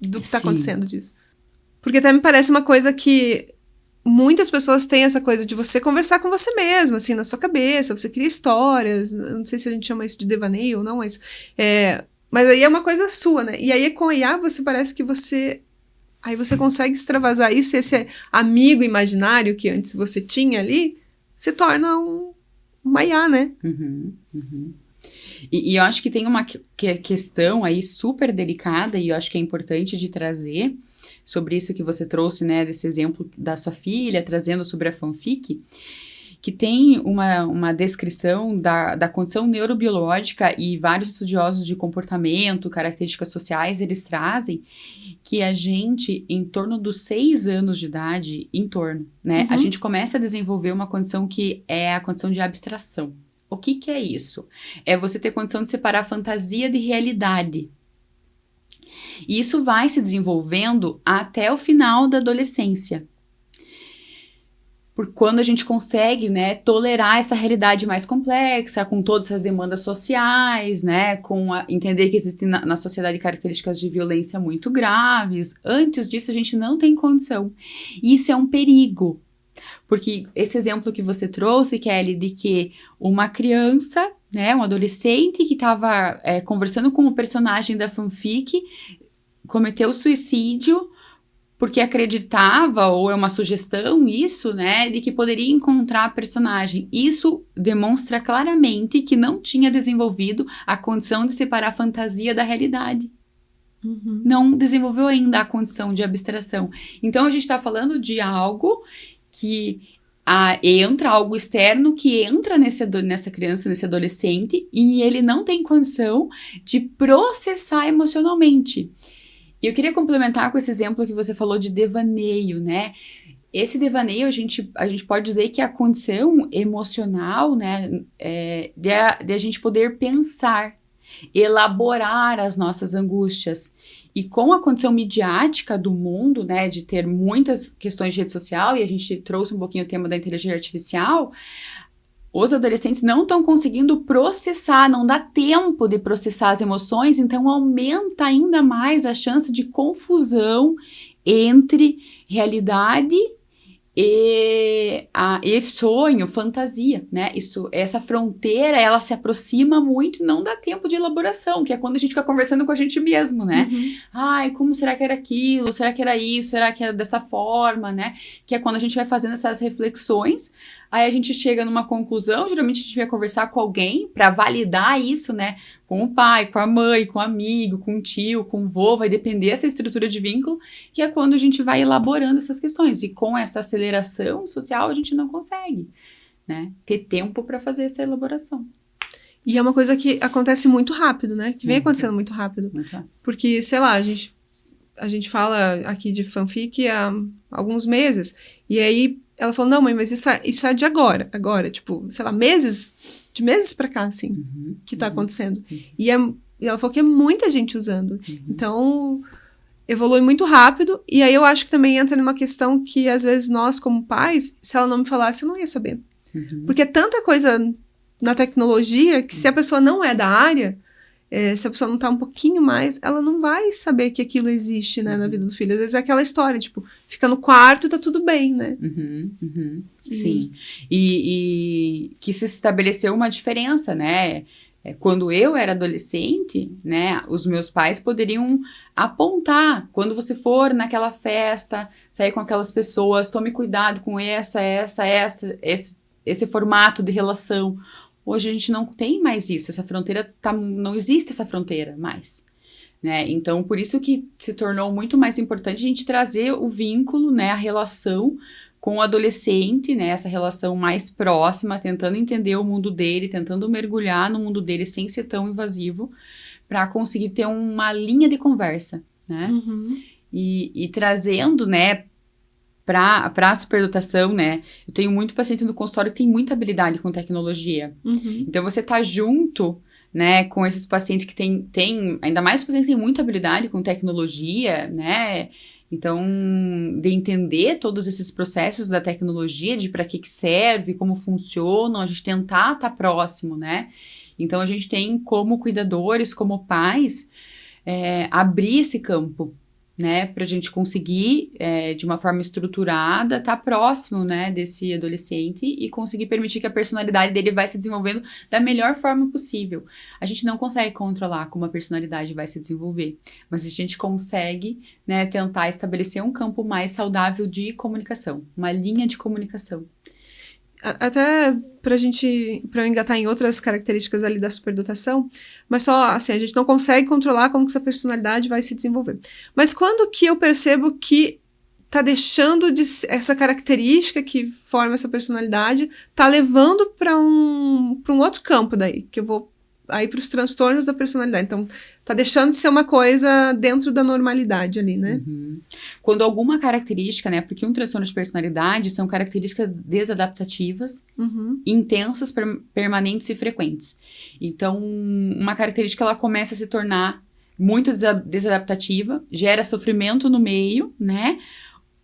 Speaker 1: do que tá acontecendo disso. Porque até me parece uma coisa que muitas pessoas têm essa coisa de você conversar com você mesma, assim, na sua cabeça, você cria histórias, eu não sei se a gente chama isso de devaneio ou não, mas aí é uma coisa sua, né? E aí com a IA você parece que aí você consegue extravasar isso, e esse amigo imaginário que antes você tinha ali, se torna uma IA, né?
Speaker 2: E eu acho que tem uma questão aí super delicada, e eu acho que é importante de trazer sobre isso que você trouxe, né, desse exemplo da sua filha, trazendo sobre a fanfic, que tem uma descrição da condição neurobiológica, e vários estudiosos de comportamento, características sociais, eles trazem que a gente, em torno dos 6 anos de idade, né, a gente começa a desenvolver uma condição que é a condição de abstração. O que é isso? É você ter condição de separar fantasia de realidade. E isso vai se desenvolvendo até o final da adolescência. Por quando a gente consegue, né, tolerar essa realidade mais complexa, com todas as demandas sociais, né, entender que existem na sociedade características de violência muito graves. Antes disso, a gente não tem condição. E isso é um perigo. Porque esse exemplo que você trouxe, Kelly, de que uma criança, né, um adolescente que estava conversando com o personagem da fanfic, cometeu suicídio porque acreditava, ou é uma sugestão isso, né, de que poderia encontrar a personagem. Isso demonstra claramente que não tinha desenvolvido a condição de separar a fantasia da realidade. Não desenvolveu ainda a condição de abstração. Então, a gente está falando de algo que entra, algo externo que entra nessa criança, nesse adolescente, e ele não tem condição de processar emocionalmente. E eu queria complementar com esse exemplo que você falou de devaneio, né? Esse devaneio, a gente pode dizer que é a condição emocional, né, de a gente poder pensar, elaborar as nossas angústias. E com a condição midiática do mundo, né, de ter muitas questões de rede social, e a gente trouxe um pouquinho o tema da inteligência artificial, os adolescentes não estão conseguindo processar, não dá tempo de processar as emoções, então aumenta ainda mais a chance de confusão entre realidade e sonho, fantasia, né? Essa fronteira, ela se aproxima muito e não dá tempo de elaboração, que é quando a gente fica conversando com a gente mesmo, né? Ai, como será que era aquilo? Será que era isso? Será que era dessa forma, né? Que é quando a gente vai fazendo essas reflexões, aí a gente chega numa conclusão, geralmente a gente vai conversar com alguém para validar isso, né? Com o pai, com a mãe, com o amigo, com o tio, com o vô, vai depender dessa estrutura de vínculo, que é quando a gente vai elaborando essas questões. E com essa aceleração social, a gente não consegue, né, ter tempo para fazer essa elaboração.
Speaker 1: E é uma coisa que acontece muito rápido, né? Que vem acontecendo muito rápido. Porque, sei lá, a gente fala aqui de fanfic há alguns meses, e aí ela falou, não, mãe, mas isso é de agora, tipo, sei lá, de meses pra cá, assim, que tá acontecendo. E ela falou que é muita gente usando. Então, evolui muito rápido, e aí eu acho que também entra numa questão que, às vezes, nós, como pais, se ela não me falasse, eu não ia saber. Porque é tanta coisa na tecnologia que se a pessoa não é da área, se a pessoa não tá um pouquinho mais, ela não vai saber que aquilo existe, né, na vida do filho. Às vezes é aquela história, tipo, fica no quarto e tá tudo bem, né?
Speaker 2: Sim. E que se estabeleceu uma diferença, né? Quando eu era adolescente, né, os meus pais poderiam apontar, quando você for naquela festa, sair com aquelas pessoas, tome cuidado com esse formato de relação. Hoje a gente não tem mais isso, essa fronteira não existe essa fronteira mais, né? Então, por isso que se tornou muito mais importante a gente trazer o vínculo, né, a relação com o adolescente, né, essa relação mais próxima, tentando entender o mundo dele, tentando mergulhar no mundo dele sem ser tão invasivo, para conseguir ter uma linha de conversa, né? E trazendo, né, para a superdotação, né? Eu tenho muito paciente no consultório que tem muita habilidade com tecnologia. Então, você tá junto, né, com esses pacientes que tem ainda mais os pacientes que têm muita habilidade com tecnologia, né? Então, de entender todos esses processos da tecnologia, de para que serve, como funcionam, a gente tentar estar próximo, né? Então, a gente tem como cuidadores, como pais, abrir esse campo, né? Para a gente conseguir, de uma forma estruturada, estar próximo, né, desse adolescente e conseguir permitir que a personalidade dele vai se desenvolvendo da melhor forma possível. A gente não consegue controlar como a personalidade vai se desenvolver, mas a gente consegue, né, tentar estabelecer um campo mais saudável de comunicação, uma linha de comunicação.
Speaker 1: Até pra eu engatar em outras características ali da superdotação, mas só, assim, a gente não consegue controlar como que essa personalidade vai se desenvolver. Mas quando que eu percebo que tá deixando de essa característica que forma essa personalidade, tá levando pra um outro campo daí, que eu vou aí pros transtornos da personalidade. Então, tá deixando de ser uma coisa dentro da normalidade ali, né?
Speaker 2: Quando alguma característica, né, porque um transtorno de personalidade são características desadaptativas, intensas, permanentes e frequentes. Então, uma característica, ela começa a se tornar muito desadaptativa, gera sofrimento no meio, né?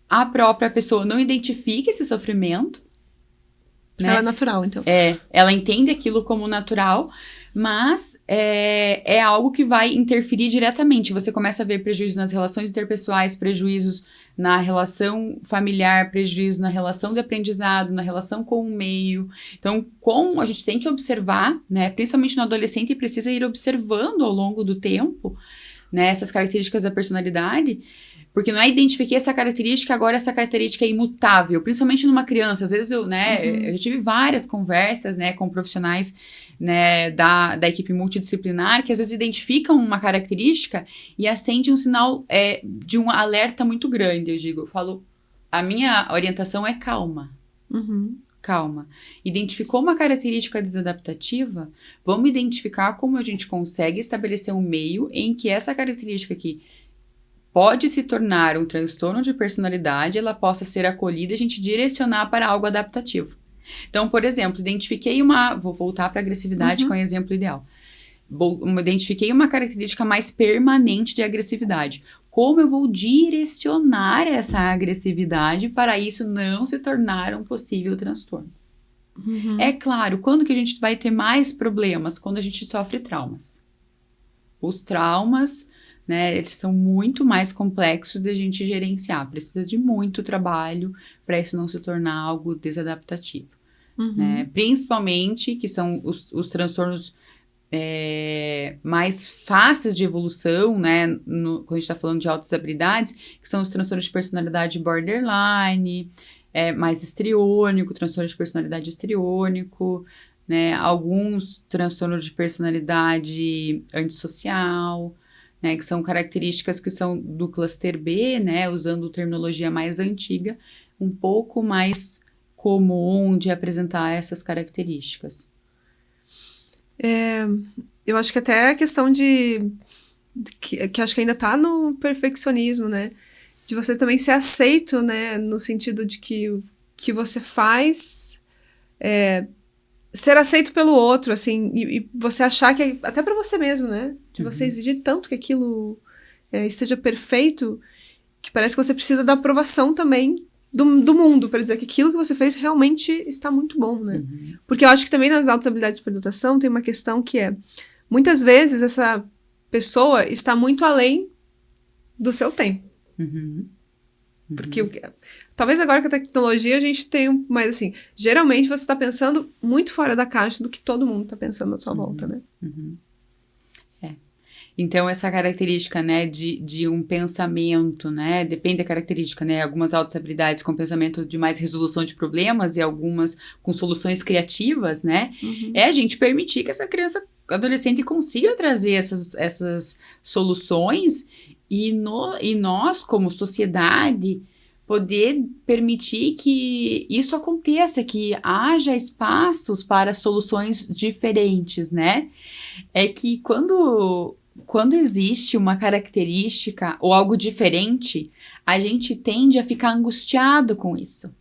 Speaker 2: A própria pessoa não identifica esse sofrimento, né?
Speaker 1: Ela é natural, então.
Speaker 2: Ela entende aquilo como natural, mas é algo que vai interferir diretamente. Você começa a ver prejuízos nas relações interpessoais, prejuízos na relação familiar, prejuízo na relação de aprendizado, na relação com o meio. Então, a gente tem que observar, né, principalmente no adolescente, precisa ir observando ao longo do tempo, né, essas características da personalidade, porque não é identifiquei essa característica, agora essa característica é imutável, principalmente numa criança. Às vezes eu tive várias conversas, né, com profissionais, né, da equipe multidisciplinar, que às vezes identificam uma característica e acende um sinal de um alerta muito grande. Eu falo, a minha orientação é calma. Calma. Identificou uma característica desadaptativa, vamos identificar como a gente consegue estabelecer um meio em que essa característica aqui pode se tornar um transtorno de personalidade, ela possa ser acolhida e a gente direcionar para algo adaptativo. Então, por exemplo, vou voltar para a agressividade com o exemplo ideal. Identifiquei uma característica mais permanente de agressividade. Como eu vou direcionar essa agressividade para isso não se tornar um possível transtorno? É claro, quando que a gente vai ter mais problemas? Quando a gente sofre traumas. Os traumas, né, eles são muito mais complexos de a gente gerenciar. Precisa de muito trabalho para isso não se tornar algo desadaptativo. Né? Principalmente, que são os transtornos mais fáceis de evolução, né, quando a gente está falando de altas habilidades, que são os transtornos de personalidade borderline, mais histriônico, transtorno de personalidade histriônico, né, alguns transtornos de personalidade antissocial, né, que são características que são do cluster B, né, usando terminologia mais antiga, um pouco mais comum de apresentar essas características.
Speaker 1: Eu acho que até a questão que acho que ainda tá no perfeccionismo, né, de você também ser aceito, né, no sentido de que o que você faz ser aceito pelo outro, assim, e você achar que até pra você mesmo, né, de você exigir tanto que aquilo esteja perfeito, que parece que você precisa da aprovação também do mundo, pra dizer que aquilo que você fez realmente está muito bom, né? Porque eu acho que também nas altas habilidades de superdotação tem uma questão que muitas vezes essa pessoa está muito além do seu tempo. Porque talvez agora com a tecnologia a gente tenha mas assim, geralmente você está pensando muito fora da caixa do que todo mundo está pensando à sua volta, né?
Speaker 2: Então, essa característica, né, de um pensamento, né, depende da característica, né, algumas altas habilidades com pensamento de mais resolução de problemas e algumas com soluções criativas, né, a gente permitir que essa criança, adolescente, consiga trazer essas soluções e nós, como sociedade, poder permitir que isso aconteça, que haja espaços para soluções diferentes, né? É que quando existe uma característica ou algo diferente, a gente tende a ficar angustiado com isso.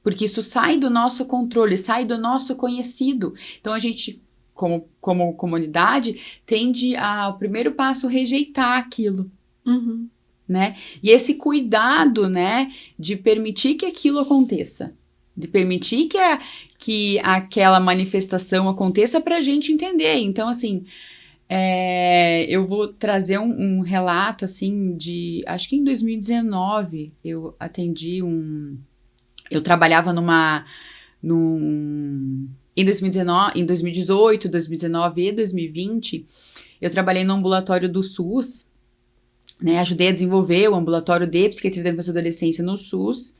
Speaker 2: Porque isso sai do nosso controle, sai do nosso conhecido. Então, a gente, como comunidade, tende ao primeiro passo rejeitar aquilo.
Speaker 1: Uhum.
Speaker 2: Né? E esse cuidado, né, de permitir que aquilo aconteça, de permitir que aquela manifestação aconteça para a gente entender. Então, assim, eu vou trazer um relato, assim, acho que em 2019, eu atendi eu trabalhava em 2019, em 2018, 2019 e 2020, eu trabalhei no ambulatório do SUS, né, ajudei a desenvolver o ambulatório de psiquiatria da infância e adolescência no SUS.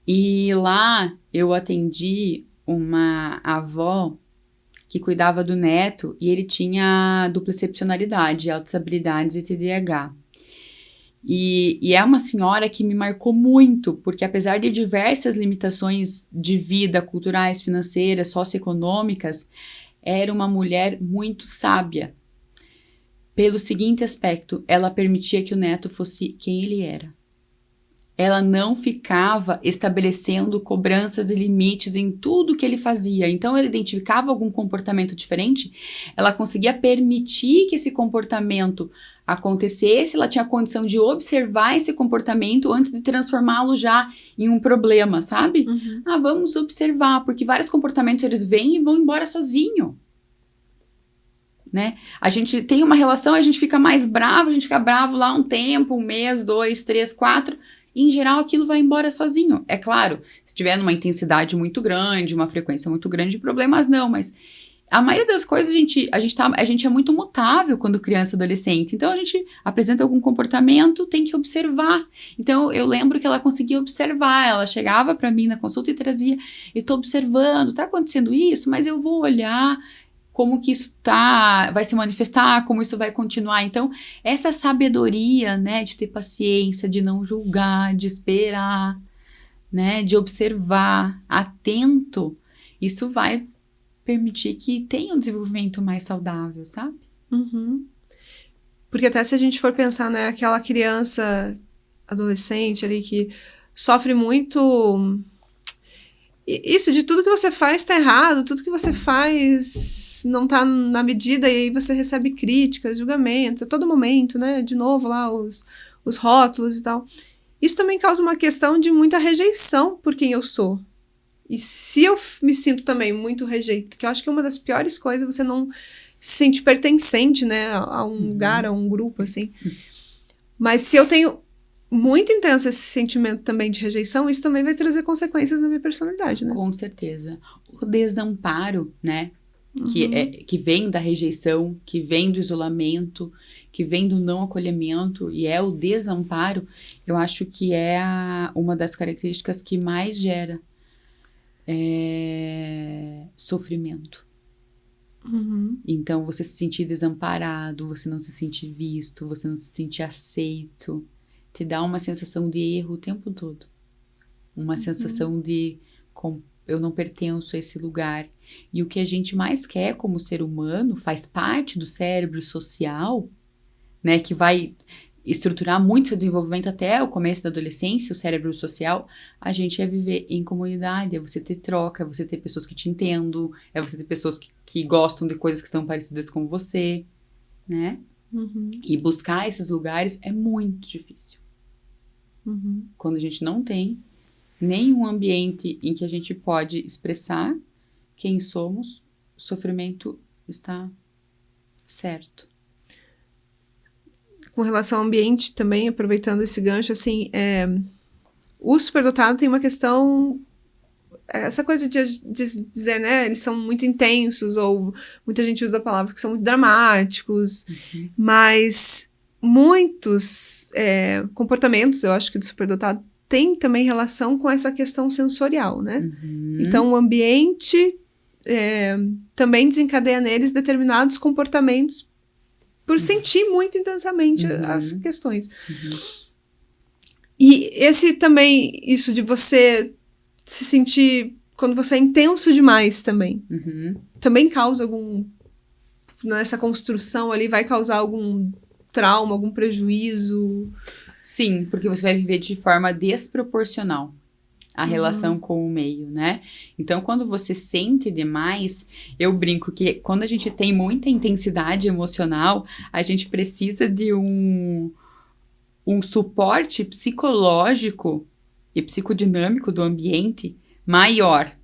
Speaker 2: E lá eu atendi uma avó que cuidava do neto e ele tinha dupla excepcionalidade, altas habilidades e TDAH. E é uma senhora que me marcou muito, porque apesar de diversas limitações de vida, culturais, financeiras, socioeconômicas, era uma mulher muito sábia. Pelo seguinte aspecto, ela permitia que o neto fosse quem ele era. Ela não ficava estabelecendo cobranças e limites em tudo que ele fazia. Então, ele identificava algum comportamento diferente, ela conseguia permitir que esse comportamento acontecesse, ela tinha a condição de observar esse comportamento antes de transformá-lo já em um problema, sabe?
Speaker 1: Uhum.
Speaker 2: Vamos observar, porque vários comportamentos eles vêm e vão embora sozinho. Né? A gente tem uma relação, a gente fica mais bravo, a gente fica bravo lá um tempo, 1 mês, 2, 3, 4, e em geral aquilo vai embora sozinho. É claro, se tiver numa intensidade muito grande, uma frequência muito grande, problemas não, mas a maioria das coisas a gente é muito mutável quando criança e adolescente, então a gente apresenta algum comportamento, tem que observar. Então eu lembro que ela conseguia observar, ela chegava para mim na consulta e trazia, eu tô observando, tá acontecendo isso, mas eu vou olhar como que isso vai se manifestar, como isso vai continuar. Então, essa sabedoria, né, de ter paciência, de não julgar, de esperar, né, de observar, atento, isso vai permitir que tenha um desenvolvimento mais saudável, sabe?
Speaker 1: Uhum. Porque até se a gente for pensar, né, aquela criança, adolescente ali que sofre muito... Isso, de tudo que você faz tá errado, tudo que você faz não tá na medida, e aí você recebe críticas, julgamentos, a todo momento, né? De novo lá os rótulos e tal. Isso também causa uma questão de muita rejeição por quem eu sou. E se eu me sinto também muito rejeito, que eu acho que é uma das piores coisas, você não se sente pertencente, né? A um lugar, a um grupo, assim. Mas se eu tenho muito intenso esse sentimento também de rejeição, isso também vai trazer consequências na minha personalidade, né?
Speaker 2: Com certeza. O desamparo, né? Que vem da rejeição, que vem do isolamento, que vem do não acolhimento, e é o desamparo, eu acho que é uma das características que mais gera sofrimento.
Speaker 1: Uhum.
Speaker 2: Então, você se sentir desamparado, você não se sentir visto, você não se sentir aceito, te dá uma sensação de erro o tempo todo. Uma sensação de eu não pertenço a esse lugar. E o que a gente mais quer como ser humano, faz parte do cérebro social, né, que vai estruturar muito seu desenvolvimento até o começo da adolescência, o cérebro social, a gente é viver em comunidade, é você ter troca, é você ter pessoas que te entendam, é você ter pessoas que gostam de coisas que estão parecidas com você, né?
Speaker 1: Uhum.
Speaker 2: E buscar esses lugares é muito difícil.
Speaker 1: Uhum.
Speaker 2: Quando a gente não tem nenhum ambiente em que a gente pode expressar quem somos, o sofrimento está certo.
Speaker 1: Com relação ao ambiente também, aproveitando esse gancho, assim, o superdotado tem uma questão, essa coisa de dizer, né, eles são muito intensos, ou muita gente usa a palavra que são muito dramáticos, mas muitos comportamentos, eu acho que do superdotado, tem também relação com essa questão sensorial, né? Então, o ambiente também desencadeia neles determinados comportamentos por sentir muito intensamente as questões. E esse também, isso de você se sentir, quando você é intenso demais também, também causa algum, nessa construção ali, vai causar algum trauma, algum prejuízo?
Speaker 2: Sim, porque você vai viver de forma desproporcional a relação com o meio, né? Então, quando você sente demais, eu brinco que quando a gente tem muita intensidade emocional, a gente precisa de um suporte psicológico e psicodinâmico do ambiente maior,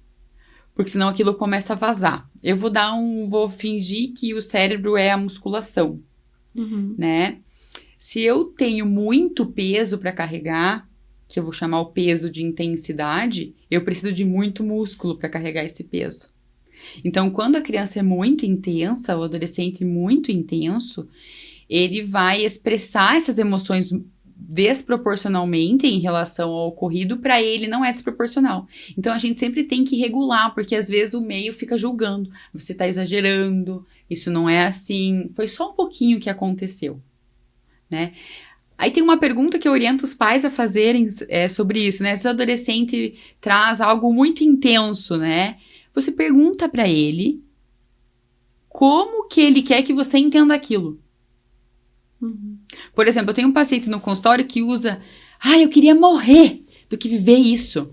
Speaker 2: porque senão aquilo começa a vazar. Vou fingir que o cérebro é a musculação, né? Se eu tenho muito peso para carregar, que eu vou chamar o peso de intensidade, eu preciso de muito músculo para carregar esse peso. Então, quando a criança é muito intensa, o adolescente muito intenso, ele vai expressar essas emoções desproporcionalmente em relação ao ocorrido, para ele não é desproporcional. Então, a gente sempre tem que regular, porque às vezes o meio fica julgando. Você está exagerando, isso não é assim, foi só um pouquinho que aconteceu, né? Aí tem uma pergunta que eu oriento os pais a fazerem sobre isso, né? Se o adolescente traz algo muito intenso, né? Você pergunta para ele como que ele quer que você entenda aquilo. Por exemplo, eu tenho um paciente no consultório que usa, eu queria morrer do que viver isso.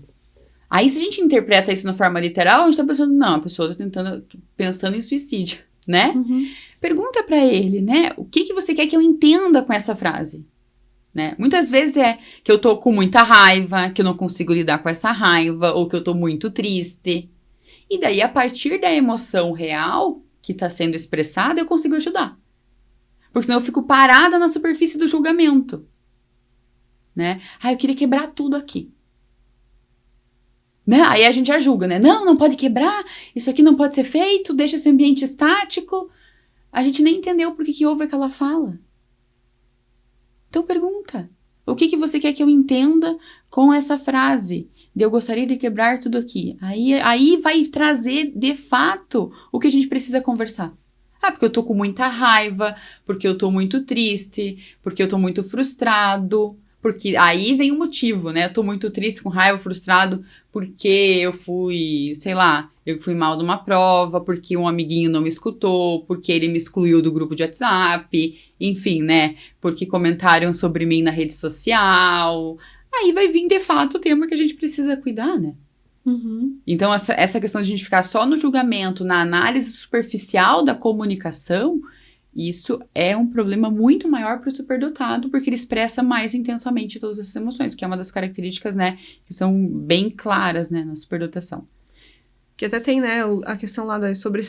Speaker 2: Aí, se a gente interpreta isso na forma literal, a gente tá pensando, não, a pessoa tá pensando em suicídio, né? Pergunta pra ele, né? O que você quer que eu entenda com essa frase? Né? Muitas vezes é que eu tô com muita raiva, que eu não consigo lidar com essa raiva, ou que eu tô muito triste. E daí, a partir da emoção real que tá sendo expressada, eu consigo ajudar. Porque senão eu fico parada na superfície do julgamento. Né? Eu queria quebrar tudo aqui. Né? Aí a gente já julga, né? Não pode quebrar, isso aqui não pode ser feito, deixa esse ambiente estático. A gente nem entendeu por que houve aquela fala. Então pergunta, o que você quer que eu entenda com essa frase? Eu gostaria de quebrar tudo aqui. Aí vai trazer, de fato, o que a gente precisa conversar. Porque eu tô com muita raiva, porque eu tô muito triste, porque eu tô muito frustrado. Porque aí vem o motivo, né? Eu tô muito triste, com raiva, frustrado, porque eu fui mal numa prova, porque um amiguinho não me escutou, porque ele me excluiu do grupo de WhatsApp, enfim, né? Porque comentaram sobre mim na rede social. Aí vai vir, de fato, o tema que a gente precisa cuidar, né? Então, essa questão de a gente ficar só no julgamento, na análise superficial da comunicação, isso é um problema muito maior para o superdotado, porque ele expressa mais intensamente todas essas emoções, que é uma das características, né, que são bem claras, né, na superdotação.
Speaker 1: Que até tem, né, a questão lá sobre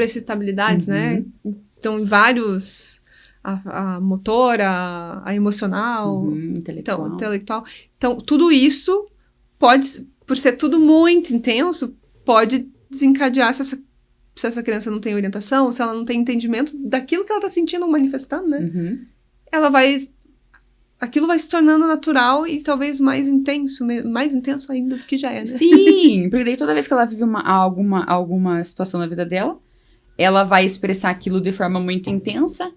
Speaker 1: excitabilidades, né? Então, em vários... A motora, a emocional, intelectual. Então, tudo isso pode... Por ser tudo muito intenso, pode desencadear se essa criança não tem orientação, se ela não tem entendimento daquilo que ela tá sentindo ou manifestando, né? Aquilo vai se tornando natural e talvez mais intenso ainda do que já é, né?
Speaker 2: Sim, porque daí toda vez que ela vive alguma situação na vida dela, ela vai expressar aquilo de forma muito intensa,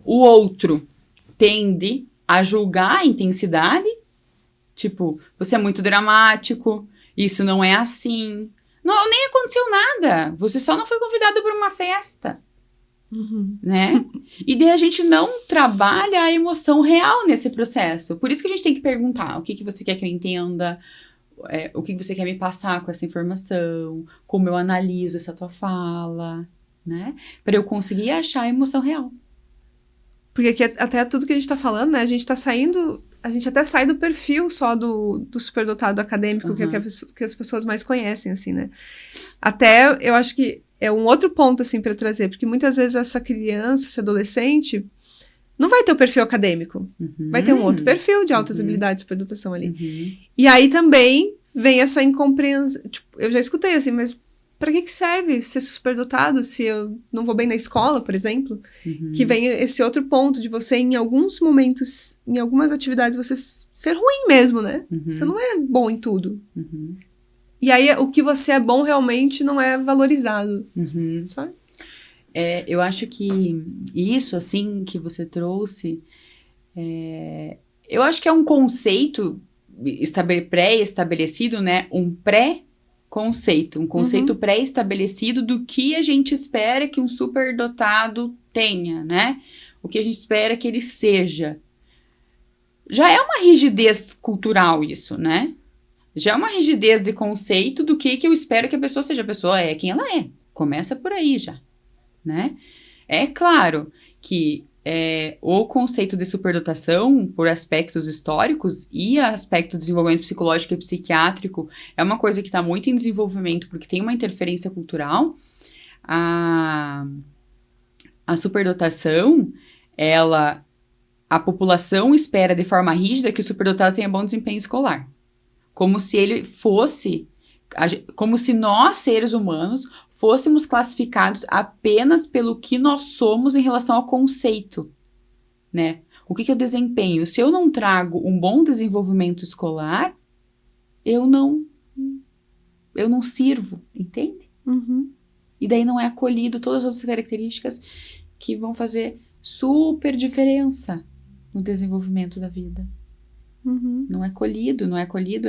Speaker 2: o outro tende a julgar a intensidade. Tipo, você é muito dramático, isso não é assim. Não, nem aconteceu nada, você só não foi convidado para uma festa. Né? E daí a gente não trabalha a emoção real nesse processo. Por isso que a gente tem que perguntar, o que você quer que eu entenda? O que você quer me passar com essa informação? Como eu analiso essa tua fala? Né? Para eu conseguir achar a emoção real.
Speaker 1: Porque aqui, até tudo que a gente tá falando, né? A gente até sai do perfil só do superdotado acadêmico, que é o que as pessoas mais conhecem, assim, né? Até, eu acho que é um outro ponto, assim, pra trazer, porque muitas vezes essa criança, esse adolescente, não vai ter o perfil acadêmico. Vai ter um outro perfil de altas habilidades de superdotação ali. E aí também vem essa incompreensão. Tipo, eu já escutei, assim, mas pra que serve ser superdotado se eu não vou bem na escola, por exemplo? Que vem esse outro ponto de você, em alguns momentos, em algumas atividades, você ser ruim mesmo, né? Você não é bom em tudo. E aí, o que você é bom realmente não é valorizado. Sabe?
Speaker 2: Eu acho que isso, assim, que você trouxe, Eu acho que é um conceito pré-estabelecido, né? Um pré-conceito. Um conceito pré-estabelecido do que a gente espera que um superdotado tenha, né? O que a gente espera que ele seja. Já é uma rigidez cultural isso, né? Já é uma rigidez de conceito do que eu espero que a pessoa seja. A pessoa é quem ela é. Começa por aí já, né? É claro que o conceito de superdotação, por aspectos históricos e aspecto de desenvolvimento psicológico e psiquiátrico, é uma coisa que está muito em desenvolvimento, porque tem uma interferência cultural. A superdotação, a população espera de forma rígida que o superdotado tenha bom desempenho escolar. Como se ele fosse... Como se nós, seres humanos, fôssemos classificados apenas pelo que nós somos em relação ao conceito, né? O que eu desempenho? Se eu não trago um bom desenvolvimento escolar, eu não sirvo, entende? E daí não é acolhido todas as outras características que vão fazer super diferença no desenvolvimento da vida. Não é colhido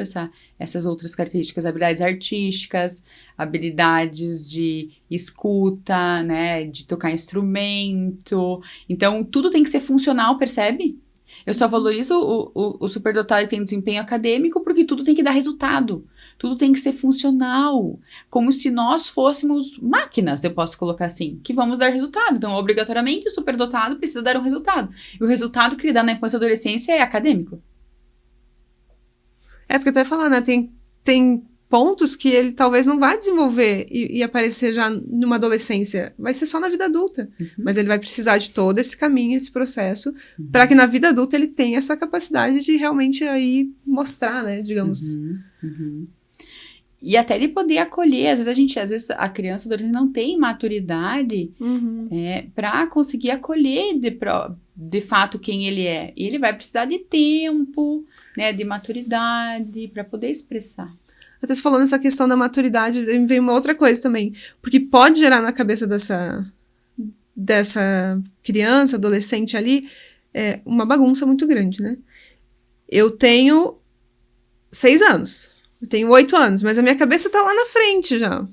Speaker 2: essas outras características, habilidades artísticas, habilidades de escuta, né, de tocar instrumento. Então, tudo tem que ser funcional, percebe? Eu só valorizo o superdotado que tem desempenho acadêmico porque tudo tem que dar resultado. Tudo tem que ser funcional. Como se nós fôssemos máquinas, eu posso colocar assim, que vamos dar resultado. Então, obrigatoriamente, o superdotado precisa dar um resultado. E o resultado que ele dá na infância e adolescência é acadêmico.
Speaker 1: Porque eu até falar, né? Tem pontos que ele talvez não vá desenvolver e aparecer já numa adolescência. Vai ser só na vida adulta. Mas ele vai precisar de todo esse caminho, esse processo, para que na vida adulta ele tenha essa capacidade de realmente aí mostrar, né? Digamos.
Speaker 2: E até ele poder acolher. Às vezes a criança adolescente não tem maturidade para conseguir acolher de fato quem ele é. E ele vai precisar de tempo, né, de maturidade para poder expressar.
Speaker 1: Até você falou nessa questão da maturidade, me veio uma outra coisa também. Porque pode gerar na cabeça dessa criança, adolescente ali, uma bagunça muito grande, né? Eu tenho 6 anos, eu tenho 8 anos, mas a minha cabeça tá lá na frente já.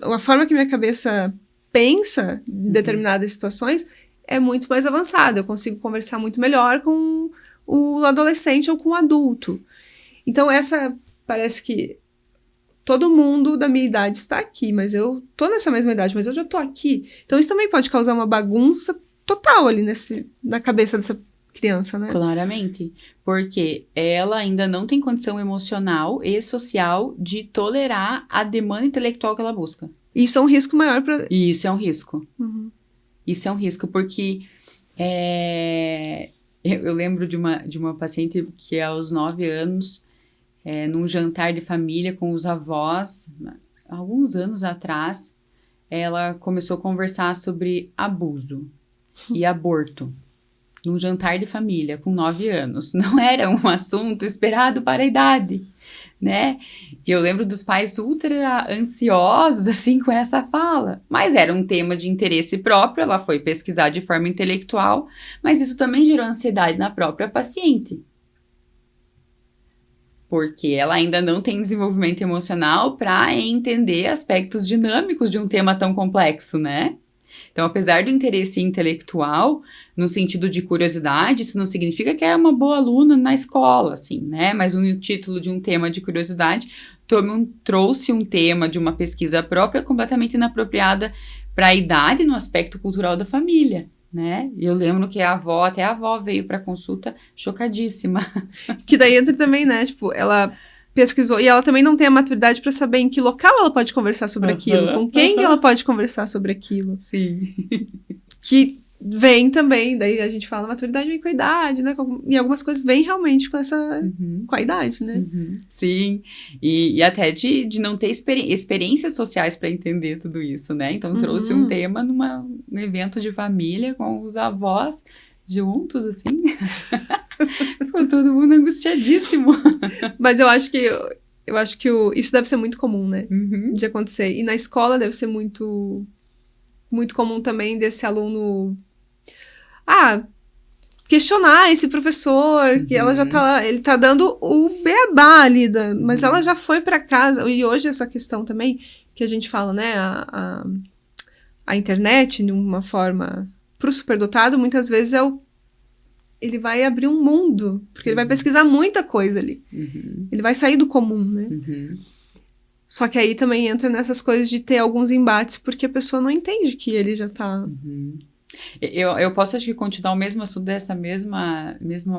Speaker 1: A forma que minha cabeça pensa em determinadas situações é muito mais avançada. Eu consigo conversar muito melhor com o adolescente ou com o adulto. Então, parece que todo mundo da minha idade está aqui, mas eu tô nessa mesma idade, mas eu já tô aqui. Então, isso também pode causar uma bagunça total ali na cabeça dessa criança, né?
Speaker 2: Claramente, porque ela ainda não tem condição emocional e social de tolerar a demanda intelectual que ela busca.
Speaker 1: Isso é um risco maior para...
Speaker 2: Isso é um risco. Isso é um risco, porque eu lembro de uma paciente que aos 9 anos, num jantar de família com os avós, alguns anos atrás, ela começou a conversar sobre abuso e aborto. Num jantar de família, com 9 anos. Não era um assunto esperado para a idade, né? E eu lembro dos pais ultra ansiosos, assim, com essa fala. Mas era um tema de interesse próprio, ela foi pesquisar de forma intelectual, mas isso também gerou ansiedade na própria paciente. Porque ela ainda não tem desenvolvimento emocional para entender aspectos dinâmicos de um tema tão complexo, né? Então, apesar do interesse intelectual, no sentido de curiosidade, isso não significa que é uma boa aluna na escola, assim, né? Mas o título de um tema de curiosidade trouxe um tema de uma pesquisa própria completamente inapropriada para a idade no aspecto cultural da família, né? E eu lembro que até a avó veio para consulta chocadíssima.
Speaker 1: Que daí entra também, né? Tipo, ela pesquisou, e ela também não tem a maturidade para saber em que local ela pode conversar sobre aquilo, com quem ela pode conversar sobre aquilo.
Speaker 2: Sim.
Speaker 1: Que vem também, daí a gente fala maturidade vem com a idade, né? E algumas coisas vêm realmente com com a idade, né?
Speaker 2: Sim, e até de não ter experiências sociais para entender tudo isso, né? Então trouxe um tema num evento de família com os avós juntos, assim. Ficou todo mundo angustiadíssimo. Mas
Speaker 1: eu acho que isso deve ser muito comum, né? De acontecer. E na escola deve ser muito, muito comum também desse aluno... questionar esse professor, que ela já tá, ele tá dando o beabá ali, mas ela já foi para casa, e hoje essa questão também, que a gente fala, né, a internet, de uma forma, pro superdotado, muitas vezes ele vai abrir um mundo, porque ele vai pesquisar muita coisa ali. Ele vai sair do comum, né? Só que aí também entra nessas coisas de ter alguns embates, porque a pessoa não entende que ele já tá...
Speaker 2: Eu posso, acho que, continuar o mesmo assunto dessa mesma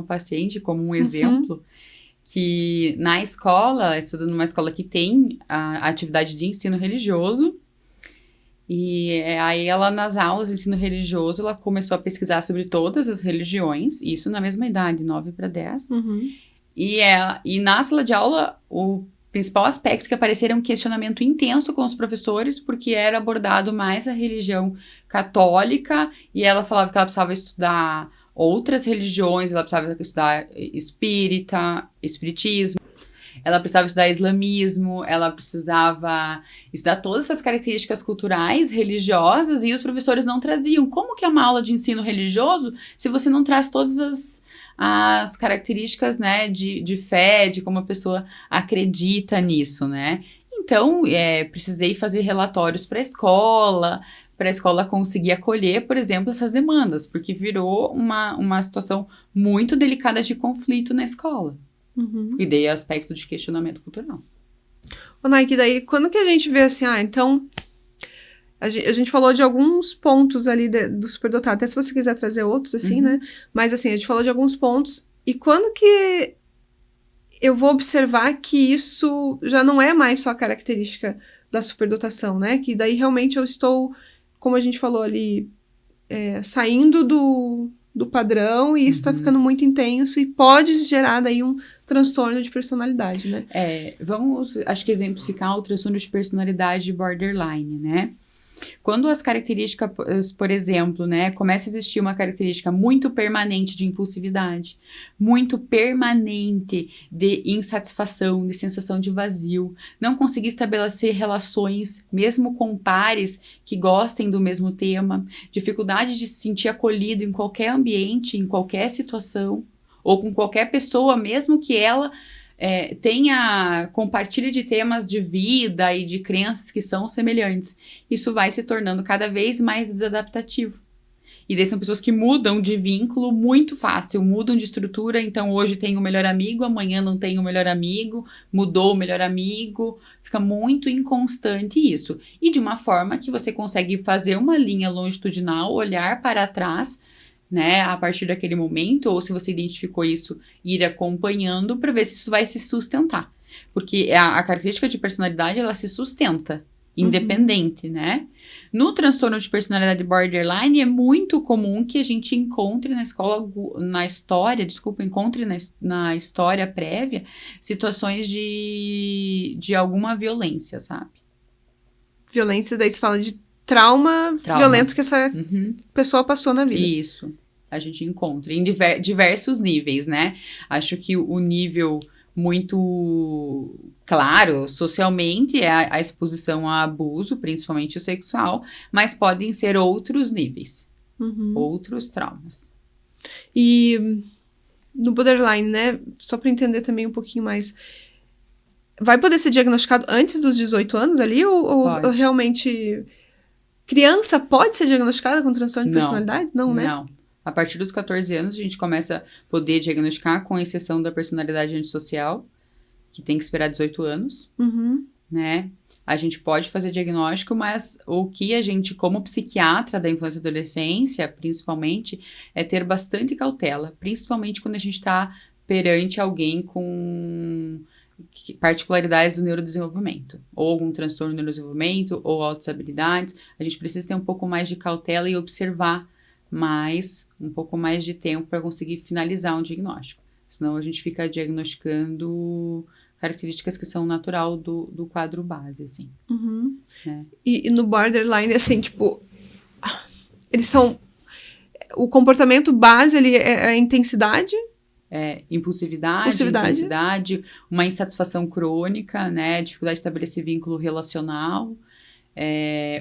Speaker 2: paciente como um exemplo, que na escola, estudo numa escola que tem a atividade de ensino religioso, e aí ela, nas aulas de ensino religioso, ela começou a pesquisar sobre todas as religiões, isso na mesma idade, 9 para 10. E na sala de aula, o principal aspecto que aparecia era um questionamento intenso com os professores, porque era abordado mais a religião católica, e ela falava que ela precisava estudar outras religiões, ela precisava estudar espiritismo, ela precisava estudar islamismo, ela precisava estudar todas essas características culturais, religiosas, e os professores não traziam. Como que é uma aula de ensino religioso se você não traz todas as características, né, de fé, de como a pessoa acredita nisso, né? Então, precisei fazer relatórios para a escola conseguir acolher, por exemplo, essas demandas, porque virou uma situação muito delicada de conflito na escola. E daí aspecto de questionamento cultural.
Speaker 1: Ô, Nike, daí quando que a gente vê assim, então... A gente falou de alguns pontos ali do superdotado, até se você quiser trazer outros, assim, né? Mas, assim, a gente falou de alguns pontos. E quando que eu vou observar que isso já não é mais só a característica da superdotação, né? Que daí realmente eu estou, como a gente falou ali, saindo do padrão e isso tá ficando muito intenso e pode gerar daí um transtorno de personalidade, né?
Speaker 2: Vamos, acho que exemplificar o transtorno de personalidade borderline, né? Quando as características, por exemplo, né, começa a existir uma característica muito permanente de impulsividade, muito permanente de insatisfação, de sensação de vazio, não conseguir estabelecer relações, mesmo com pares que gostem do mesmo tema, dificuldade de se sentir acolhido em qualquer ambiente, em qualquer situação, ou com qualquer pessoa, mesmo que ela compartilhe de temas de vida e de crenças que são semelhantes. Isso vai se tornando cada vez mais desadaptativo. E daí são pessoas que mudam de vínculo muito fácil, mudam de estrutura, então hoje tem o melhor amigo, amanhã não tem o melhor amigo, mudou o melhor amigo, fica muito inconstante isso. E de uma forma que você consegue fazer uma linha longitudinal, olhar para trás, né, a partir daquele momento, ou se você identificou isso, ir acompanhando para ver se isso vai se sustentar. Porque a característica de personalidade, ela se sustenta, independente, né? No transtorno de personalidade borderline, é muito comum que a gente encontre na história prévia, situações de alguma violência, sabe?
Speaker 1: Violência, daí se fala de trauma. Violento que essa pessoa passou na vida.
Speaker 2: Isso. A gente encontra em diversos níveis, né? Acho que o nível muito claro socialmente é a exposição a abuso, principalmente o sexual, mas podem ser outros níveis, outros traumas.
Speaker 1: E no borderline, né? Só para entender também um pouquinho mais, vai poder ser diagnosticado antes dos 18 anos ali? Ou realmente criança pode ser diagnosticada com transtorno de personalidade? Não, né?
Speaker 2: Não. A partir dos 14 anos, a gente começa a poder diagnosticar, com exceção da personalidade antissocial, que tem que esperar 18 anos, né? A gente pode fazer diagnóstico, mas o que a gente, como psiquiatra da infância e adolescência, principalmente, é ter bastante cautela, principalmente quando a gente está perante alguém com particularidades do neurodesenvolvimento, ou algum transtorno do neurodesenvolvimento, ou altas habilidades. A gente precisa ter um pouco mais de cautela e observar um pouco mais de tempo para conseguir finalizar um diagnóstico. Senão a gente fica diagnosticando características que são natural do quadro base, assim. Né?
Speaker 1: E no borderline, assim, tipo, eles são... O comportamento base ali é a intensidade?
Speaker 2: Impulsividade, uma insatisfação crônica, né? Dificuldade de estabelecer vínculo relacional,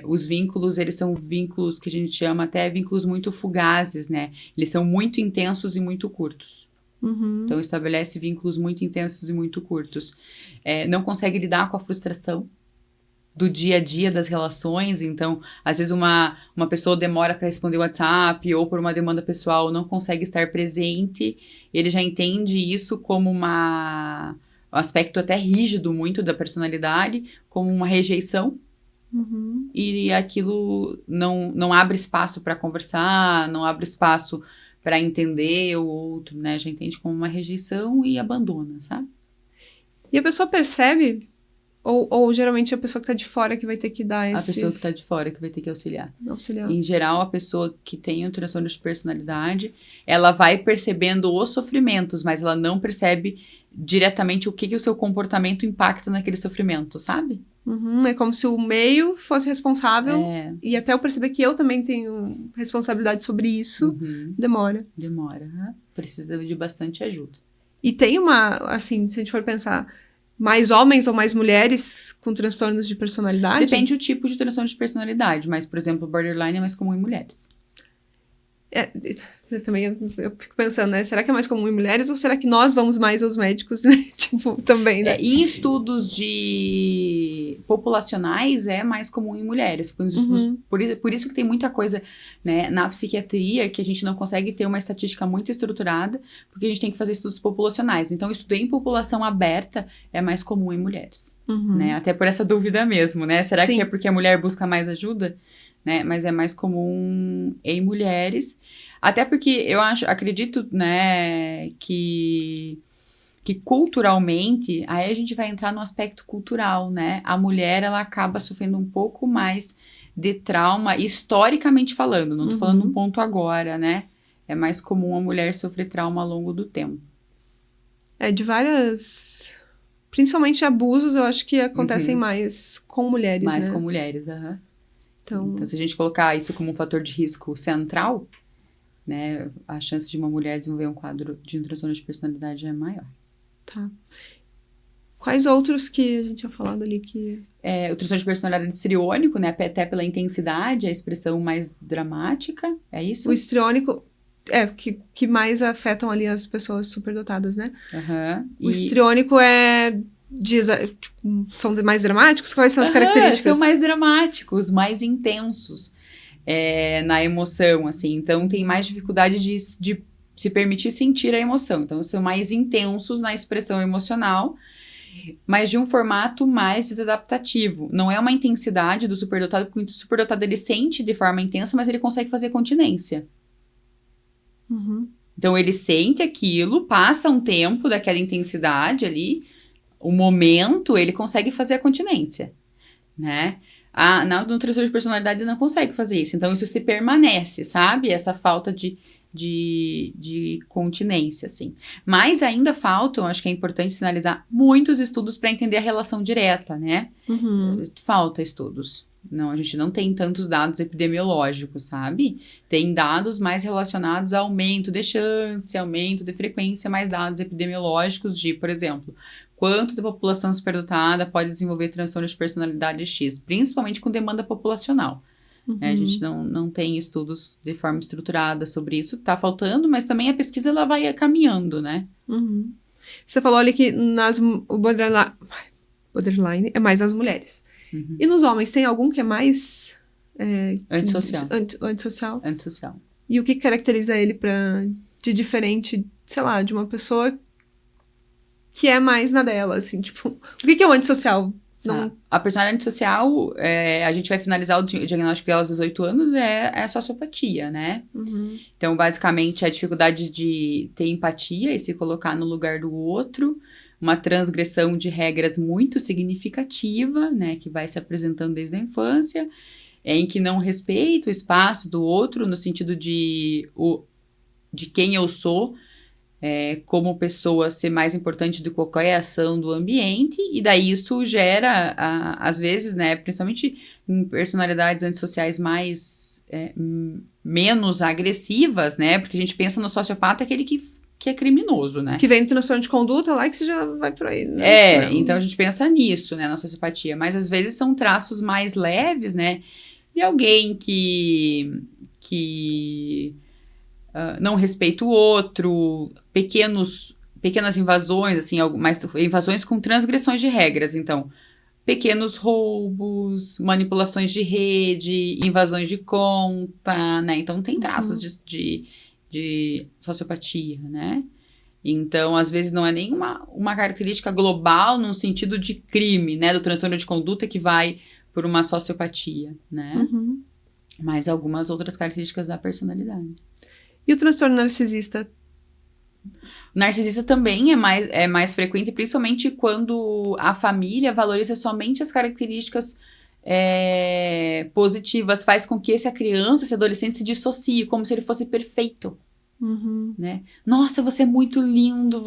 Speaker 2: Os vínculos, eles são vínculos que a gente chama até vínculos muito fugazes, né? Eles são muito intensos e muito curtos. Então, estabelece vínculos muito intensos e muito curtos. Não consegue lidar com a frustração do dia a dia das relações. Então, às vezes uma pessoa demora para responder o WhatsApp ou por uma demanda pessoal não consegue estar presente. Ele já entende isso como um aspecto até rígido muito da personalidade, como uma rejeição. E aquilo não abre espaço para conversar, não abre espaço para entender o outro, né? Já entende como uma rejeição e abandona, sabe?
Speaker 1: E a pessoa percebe? Ou geralmente é a pessoa que tá de fora que vai ter que dar esses...
Speaker 2: A pessoa que tá de fora que vai ter que auxiliar.
Speaker 1: Auxiliar.
Speaker 2: Em geral, a pessoa que tem um transtorno de personalidade, ela vai percebendo os sofrimentos, mas ela não percebe diretamente o que o seu comportamento impacta naquele sofrimento, sabe?
Speaker 1: É como se o meio fosse responsável. E até eu perceber que eu também tenho responsabilidade sobre isso, demora.
Speaker 2: Demora. Precisa de bastante ajuda.
Speaker 1: E tem uma, assim, se a gente for pensar, mais homens ou mais mulheres com transtornos de personalidade?
Speaker 2: Depende do tipo de transtorno de personalidade, mas, por exemplo, borderline é mais comum em mulheres.
Speaker 1: Também eu fico pensando, né? Será que é mais comum em mulheres ou será que nós vamos mais aos médicos, né? Tipo, também, né?
Speaker 2: Em estudos populacionais é mais comum em mulheres. Por isso que tem muita coisa, né, na psiquiatria que a gente não consegue ter uma estatística muito estruturada, porque a gente tem que fazer estudos populacionais. Então, estudar em população aberta é mais comum em mulheres. Né? Até por essa dúvida mesmo, né? Será que é porque a mulher busca mais ajuda? Né? Mas é mais comum em mulheres, até porque eu acredito, né, que culturalmente, aí a gente vai entrar no aspecto cultural, né, a mulher, ela acaba sofrendo um pouco mais de trauma, historicamente falando, não tô falando um ponto agora, né, é mais comum a mulher sofrer trauma ao longo do tempo.
Speaker 1: De várias... Principalmente abusos, eu acho que acontecem mais com mulheres,
Speaker 2: mais
Speaker 1: né?
Speaker 2: com mulheres, Então, se a gente colocar isso como um fator de risco central, né, a chance de uma mulher desenvolver um quadro de um transtorno de personalidade é maior.
Speaker 1: Tá. Quais outros que a gente tinha falado ali que...
Speaker 2: O transtorno de personalidade histriônico, né, até pela intensidade, a expressão mais dramática, é isso?
Speaker 1: O histriônico, que mais afetam ali as pessoas superdotadas, né? O histriônico são mais dramáticos? Quais são as características?
Speaker 2: São mais dramáticos, mais intensos na emoção, assim. Então, tem mais dificuldade de se permitir sentir a emoção. Então, são mais intensos na expressão emocional, mas de um formato mais desadaptativo. Não é uma intensidade do superdotado, porque o superdotado, ele sente de forma intensa, mas ele consegue fazer continência. Então, ele sente aquilo, passa um tempo daquela intensidade ali, o momento, ele consegue fazer a continência, né? No transtorno de personalidade, ele não consegue fazer isso. Então, isso se permanece, sabe? Essa falta de continência, assim. Mas ainda faltam, acho que é importante sinalizar, muitos estudos para entender a relação direta, né? Falta estudos. Não, a gente não tem tantos dados epidemiológicos, sabe? Tem dados mais relacionados a aumento de chance, aumento de frequência, mais dados epidemiológicos de, por exemplo, quanto da população superdotada pode desenvolver transtorno de personalidade X, principalmente com demanda populacional. A gente não tem estudos de forma estruturada sobre isso, tá faltando, mas também a pesquisa ela vai caminhando, né?
Speaker 1: Você falou ali que o borderline é mais as mulheres. E nos homens, tem algum que é mais...
Speaker 2: Antissocial.
Speaker 1: Antissocial. E o que caracteriza ele de diferente, sei lá, de uma pessoa que é mais na dela, assim, tipo... O que é o antissocial?
Speaker 2: A personalidade antissocial, a gente vai finalizar o diagnóstico dela aos 18 anos, é a sociopatia, né? Então, basicamente, a dificuldade de ter empatia e se colocar no lugar do outro, uma transgressão de regras muito significativa, né, que vai se apresentando desde a infância, em que não respeita o espaço do outro, no sentido de quem eu sou, como pessoa ser mais importante do que qualquer ação do ambiente, e daí isso gera, às vezes, né, principalmente em personalidades antissociais menos agressivas, né, porque a gente pensa no sociopata, aquele que que é criminoso, né?
Speaker 1: Que vem do transtorno de conduta lá que você já vai por aí, né?
Speaker 2: Então a gente pensa nisso, né, na sociopatia. Mas às vezes são traços mais leves, né? De alguém que não respeita o outro, pequenas invasões, assim, mas invasões com transgressões de regras. Então, pequenos roubos, manipulações de rede, invasões de conta, né? Então, tem traços de sociopatia, né? Então, às vezes, não é nem uma característica global no sentido de crime, né? Do transtorno de conduta que vai por uma sociopatia, né? Mas algumas outras características da personalidade.
Speaker 1: E o transtorno narcisista?
Speaker 2: O narcisista também é mais frequente, principalmente quando a família valoriza somente as características positivas, faz com que essa criança, esse adolescente se dissocie, como se ele fosse perfeito. Né? Nossa, você é muito lindo,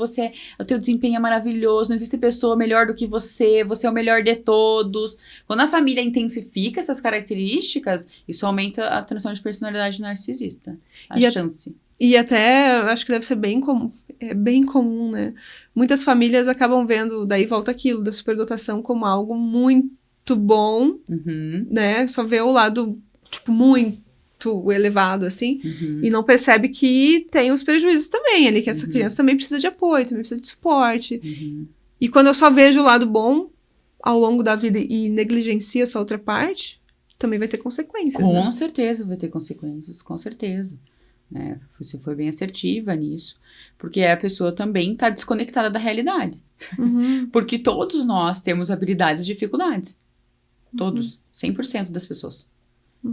Speaker 2: o teu desempenho é maravilhoso, não existe pessoa melhor do que você é o melhor de todos. Quando a família intensifica essas características, isso aumenta a transtorno de personalidade narcisista, chance.
Speaker 1: E até, acho que deve ser bem comum, né? Muitas famílias acabam vendo, daí volta aquilo, da superdotação como algo muito bom, né? Só vê o lado, tipo, muito elevado, assim, e não percebe que tem os prejuízos também, ali, que essa criança também precisa de apoio, também precisa de suporte. E quando eu só vejo o lado bom ao longo da vida e negligencio essa outra parte, também vai ter consequências,
Speaker 2: Com certeza vai ter consequências, com certeza. Né? Você foi bem assertiva nisso, porque a pessoa também está desconectada da realidade. Porque todos nós temos habilidades e dificuldades. Todos, 100% das pessoas.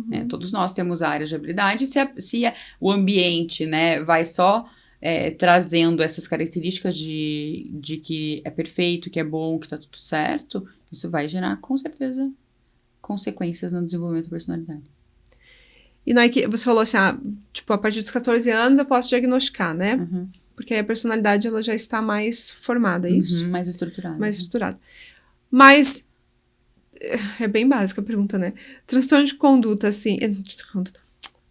Speaker 2: Né? Todos nós temos áreas de habilidade. Se o ambiente, né, vai só trazendo essas características de que é perfeito, que é bom, que tá tudo certo, isso vai gerar, com certeza, consequências no desenvolvimento da personalidade.
Speaker 1: E Nike, você falou assim, tipo, a partir dos 14 anos eu posso diagnosticar, né? Porque aí a personalidade ela já está mais formada, é isso?
Speaker 2: Mais estruturada.
Speaker 1: Mais estruturada. Mas é bem básica a pergunta, né? Transtorno de conduta, assim...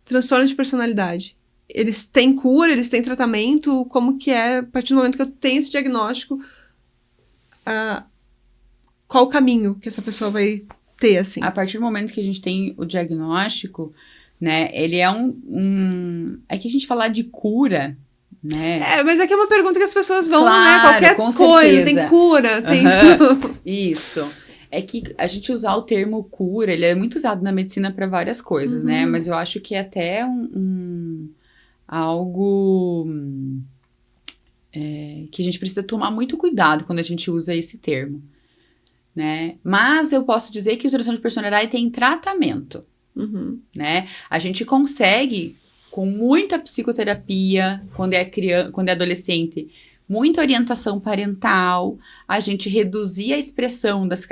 Speaker 1: Transtorno de personalidade. Eles têm cura? Eles têm tratamento? Como que é? A partir do momento que eu tenho esse diagnóstico, qual o caminho que essa pessoa vai ter, assim?
Speaker 2: A partir do momento que a gente tem o diagnóstico, né? Ele é é que a gente falar de cura... Né?
Speaker 1: Mas aqui é uma pergunta que as pessoas vão,
Speaker 2: claro,
Speaker 1: né? Qualquer coisa, tem cura, tem...
Speaker 2: Isso. É que a gente usar o termo cura, ele é muito usado na medicina para várias coisas, né? Mas eu acho que é até algo que a gente precisa tomar muito cuidado quando a gente usa esse termo, né? Mas eu posso dizer que o transtorno de personalidade tem tratamento, né? A gente consegue, com muita psicoterapia, quando é adolescente, muita orientação parental, a gente reduzir a expressão das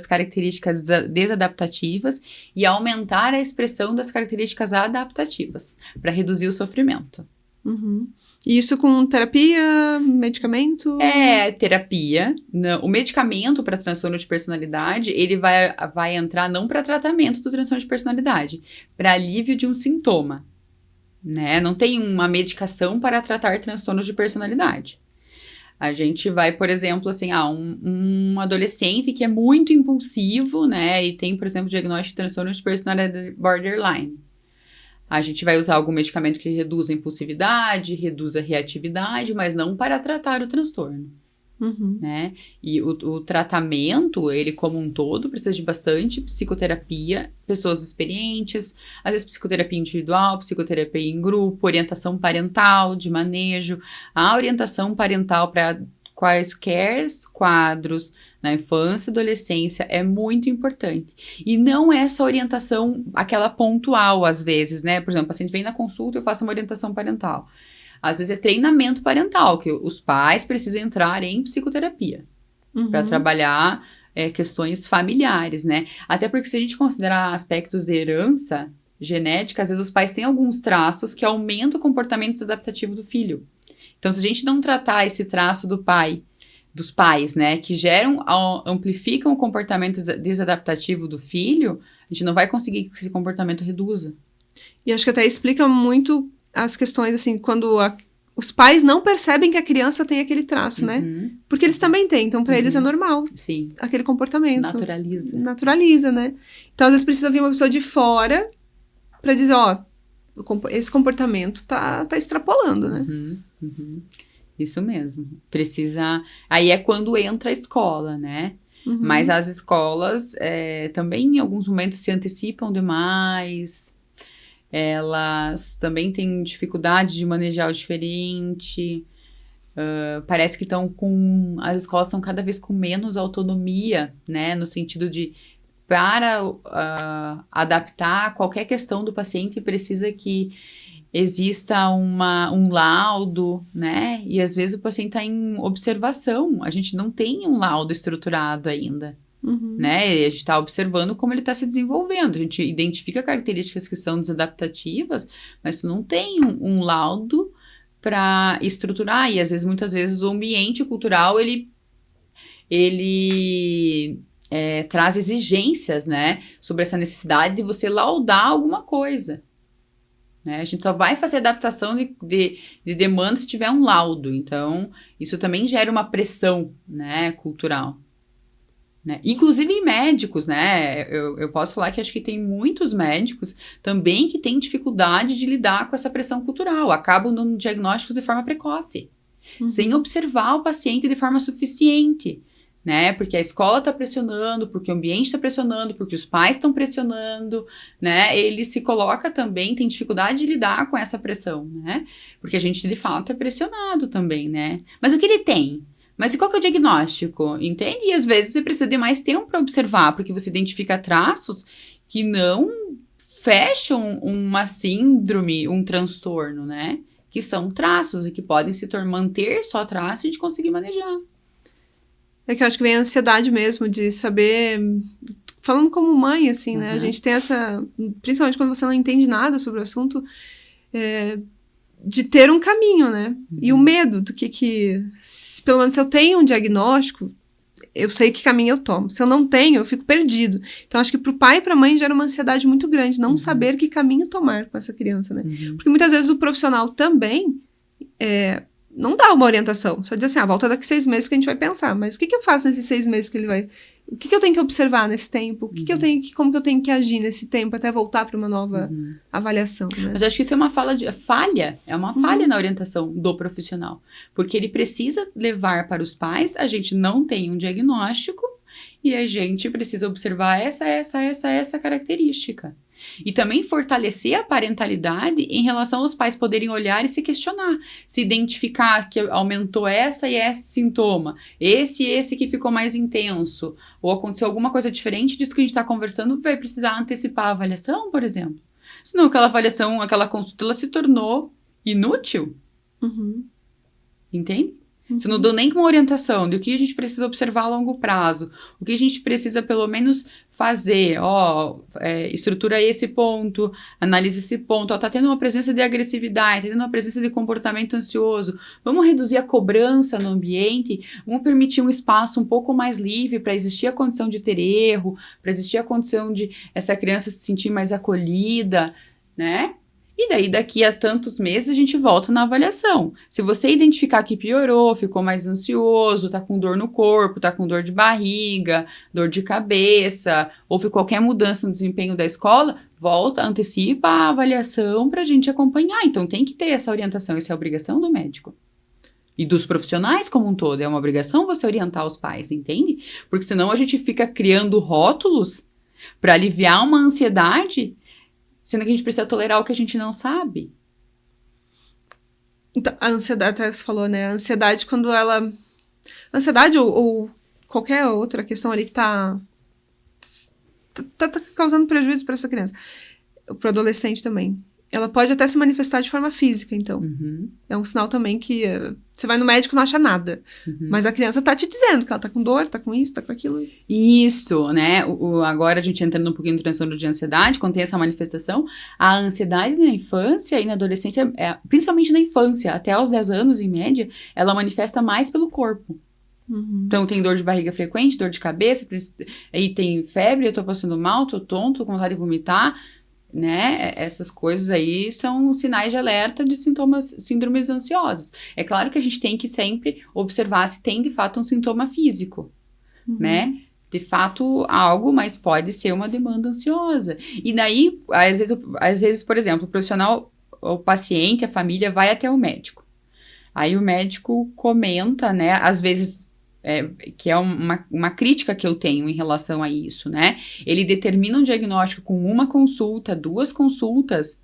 Speaker 2: características desadaptativas e aumentar a expressão das características adaptativas, para reduzir o sofrimento.
Speaker 1: E isso com terapia, medicamento?
Speaker 2: Terapia. O medicamento para transtorno de personalidade, ele vai entrar não para tratamento do transtorno de personalidade, para alívio de um sintoma. Né? Não tem uma medicação para tratar transtornos de personalidade. A gente vai, por exemplo, assim, um adolescente que é muito impulsivo, né? E tem, por exemplo, diagnóstico de transtorno de personalidade borderline. A gente vai usar algum medicamento que reduz a impulsividade, reduz a reatividade, mas não para tratar o transtorno. Né? E o tratamento, ele como um todo, precisa de bastante psicoterapia, pessoas experientes, às vezes psicoterapia individual, psicoterapia em grupo, orientação parental de manejo. A orientação parental para quaisquer quadros na infância e adolescência é muito importante. E não é essa orientação, aquela pontual às vezes, né? Por exemplo, o paciente vem na consulta e eu faço uma orientação parental. Às vezes é treinamento parental, que os pais precisam entrar em psicoterapia para trabalhar questões familiares, né? Até porque se a gente considerar aspectos de herança genética, às vezes os pais têm alguns traços que aumentam o comportamento desadaptativo do filho. Então, se a gente não tratar esse traço dos pais, né, que amplificam o comportamento desadaptativo do filho, a gente não vai conseguir que esse comportamento reduza.
Speaker 1: E acho que até explica muito as questões, assim, quando os pais não percebem que a criança tem aquele traço, né? Porque eles também têm, então pra eles é normal.
Speaker 2: Sim.
Speaker 1: Aquele comportamento.
Speaker 2: Naturaliza.
Speaker 1: Né? Então, às vezes precisa vir uma pessoa de fora pra dizer, esse comportamento tá extrapolando, né?
Speaker 2: Isso mesmo. Precisa... Aí é quando entra a escola, né? Mas as escolas também em alguns momentos se antecipam demais. Elas também têm dificuldade de manejar o diferente. Parece que as escolas estão cada vez com menos autonomia, né? No sentido de, para adaptar qualquer questão do paciente, precisa que exista um laudo, né? E às vezes o paciente está em observação. A gente não tem um laudo estruturado ainda. Né? E a gente está observando como ele está se desenvolvendo. A gente identifica características que são desadaptativas, mas tu não tem um laudo para estruturar. E às vezes, muitas vezes, o ambiente cultural ele traz exigências, né? Sobre essa necessidade de você laudar alguma coisa. Né? A gente só vai fazer adaptação de demanda se tiver um laudo. Então, isso também gera uma pressão, né, cultural. Né? Inclusive em médicos, né? Eu posso falar que acho que tem muitos médicos também que têm dificuldade de lidar com essa pressão cultural, acabam dando diagnósticos de forma precoce, sem observar o paciente de forma suficiente, né? Porque a escola está pressionando, porque o ambiente está pressionando, porque os pais estão pressionando, né? Ele se coloca também, tem dificuldade de lidar com essa pressão, né? Porque a gente de fato é pressionado também, né? Mas o que ele tem? Mas e qual que é o diagnóstico? Entende? E às vezes você precisa de mais tempo para observar, porque você identifica traços que não fecham uma síndrome, um transtorno, né? Que são traços e que podem manter só traço e de conseguir manejar.
Speaker 1: É que eu acho que vem a ansiedade mesmo de saber... Falando como mãe, assim, né? A gente tem essa... Principalmente quando você não entende nada sobre o assunto... de ter um caminho, né? E o medo do que pelo menos se eu tenho um diagnóstico, eu sei que caminho eu tomo. Se eu não tenho, eu fico perdido. Então, acho que pro pai e pra mãe gera uma ansiedade muito grande, não saber que caminho tomar com essa criança, né? Porque muitas vezes o profissional também não dá uma orientação. Só diz assim, volta daqui 6 meses que a gente vai pensar. Mas o que eu faço nesses 6 meses que ele vai... O que eu tenho que observar nesse tempo? Como que eu tenho que agir nesse tempo até voltar para uma nova avaliação, né?
Speaker 2: Mas acho que isso é uma falha. É uma falha na orientação do profissional. Porque ele precisa levar para os pais, a gente não tem um diagnóstico e a gente precisa observar essa característica. E também fortalecer a parentalidade em relação aos pais poderem olhar e se questionar, se identificar que aumentou essa e esse sintoma, esse que ficou mais intenso, ou aconteceu alguma coisa diferente disso que a gente está conversando, vai precisar antecipar a avaliação, por exemplo. Senão aquela avaliação, aquela consulta, ela se tornou inútil. Entende? Você não deu nem com uma orientação do que a gente precisa observar a longo prazo, o que a gente precisa pelo menos fazer, estrutura esse ponto, analisa esse ponto, tá tendo uma presença de agressividade, tá tendo uma presença de comportamento ansioso, vamos reduzir a cobrança no ambiente, vamos permitir um espaço um pouco mais livre para existir a condição de ter erro, para existir a condição de essa criança se sentir mais acolhida, né? E daí, daqui a tantos meses, a gente volta na avaliação. Se você identificar que piorou, ficou mais ansioso, tá com dor no corpo, tá com dor de barriga, dor de cabeça, houve qualquer mudança no desempenho da escola, volta, antecipa a avaliação pra gente acompanhar. Então, tem que ter essa orientação, isso é obrigação do médico. E dos profissionais como um todo, é uma obrigação você orientar os pais, entende? Porque senão a gente fica criando rótulos para aliviar uma ansiedade, sendo que a gente precisa tolerar o que a gente não sabe.
Speaker 1: Então, a ansiedade, até você falou, né? A ansiedade quando ela... Ansiedade ou qualquer outra questão ali que tá causando prejuízo para essa criança. Pro adolescente também. Ela pode até se manifestar de forma física, então. É um sinal também que você vai no médico e não acha nada. Mas a criança tá te dizendo que ela tá com dor, tá com isso, tá com aquilo.
Speaker 2: Isso, né? Agora a gente entrando um pouquinho no transtorno de ansiedade, quando tem essa manifestação, a ansiedade na infância e na adolescência, principalmente na infância, até aos 10 anos, em média, ela manifesta mais pelo corpo. Então, tem dor de barriga frequente, dor de cabeça, aí tem febre, eu tô passando mal, tô tonto, com vontade de vomitar. né? Essas coisas aí são sinais de alerta de síndromes ansiosas. É claro que a gente tem que sempre observar se tem, de fato, um sintoma físico, né? De fato, algo, mas pode ser uma demanda ansiosa. E daí, às vezes, por exemplo, o profissional, o paciente, a família vai até o médico. Aí o médico comenta, né? Às vezes, que é uma crítica que eu tenho em relação a isso, né? Ele determina um diagnóstico com uma consulta, 2 consultas,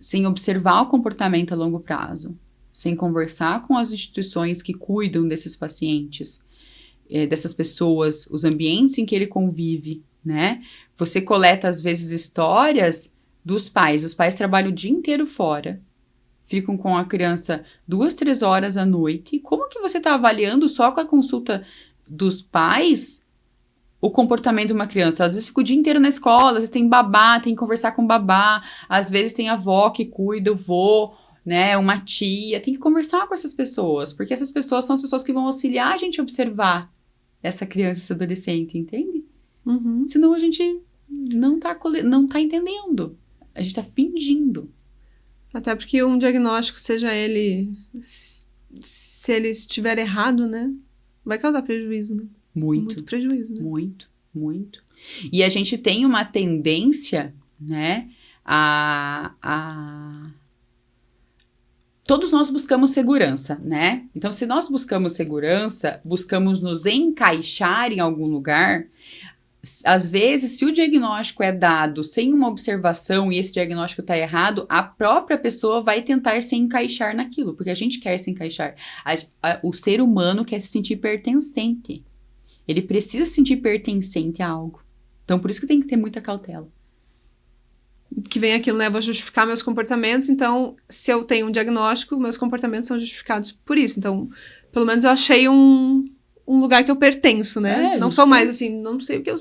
Speaker 2: sem observar o comportamento a longo prazo, sem conversar com as instituições que cuidam desses pacientes, dessas pessoas, os ambientes em que ele convive, né? Você coleta, às vezes, histórias dos pais. Os pais trabalham o dia inteiro fora, ficam com a criança 2, 3 horas à noite. Como que você está avaliando só com a consulta dos pais o comportamento de uma criança? Às vezes fica o dia inteiro na escola, às vezes tem babá, tem que conversar com babá, às vezes tem a avó que cuida, o vô, né, uma tia. Tem que conversar com essas pessoas, porque essas pessoas são as pessoas que vão auxiliar a gente a observar essa criança, esse adolescente, entende? Senão a gente não tá entendendo. A gente tá fingindo.
Speaker 1: Até porque um diagnóstico, seja ele... Se ele estiver errado, né? Vai causar prejuízo, né? Muito prejuízo, né?
Speaker 2: Muito. E a gente tem uma tendência, né? Todos nós buscamos segurança, né? Então, se nós buscamos segurança, buscamos nos encaixar em algum lugar, às vezes, se o diagnóstico é dado sem uma observação e esse diagnóstico está errado, a própria pessoa vai tentar se encaixar naquilo, porque a gente quer se encaixar. O ser humano quer se sentir pertencente. Ele precisa se sentir pertencente a algo. Então, por isso que tem que ter muita cautela.
Speaker 1: Que vem aquilo, né? Vou justificar meus comportamentos, então, se eu tenho um diagnóstico, meus comportamentos são justificados por isso. Então, pelo menos eu achei um lugar que eu pertenço, né? Não sou mais assim, não sei o que eu...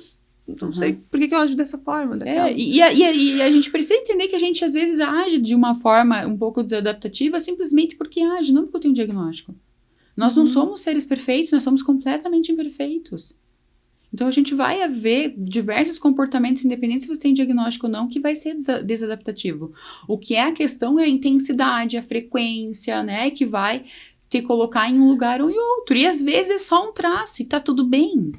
Speaker 1: Não sei por que eu ajo dessa forma.
Speaker 2: E a gente precisa entender que a gente, às vezes, age de uma forma um pouco desadaptativa simplesmente porque age, não porque eu tenho um diagnóstico. Nós não somos seres perfeitos, nós somos completamente imperfeitos. Então, a gente vai haver diversos comportamentos, independente se você tem diagnóstico ou não, que vai ser desadaptativo. O que é a questão é a intensidade, a frequência, né? Que vai te colocar em um lugar ou em outro. E, às vezes, é só um traço e tá tudo bem.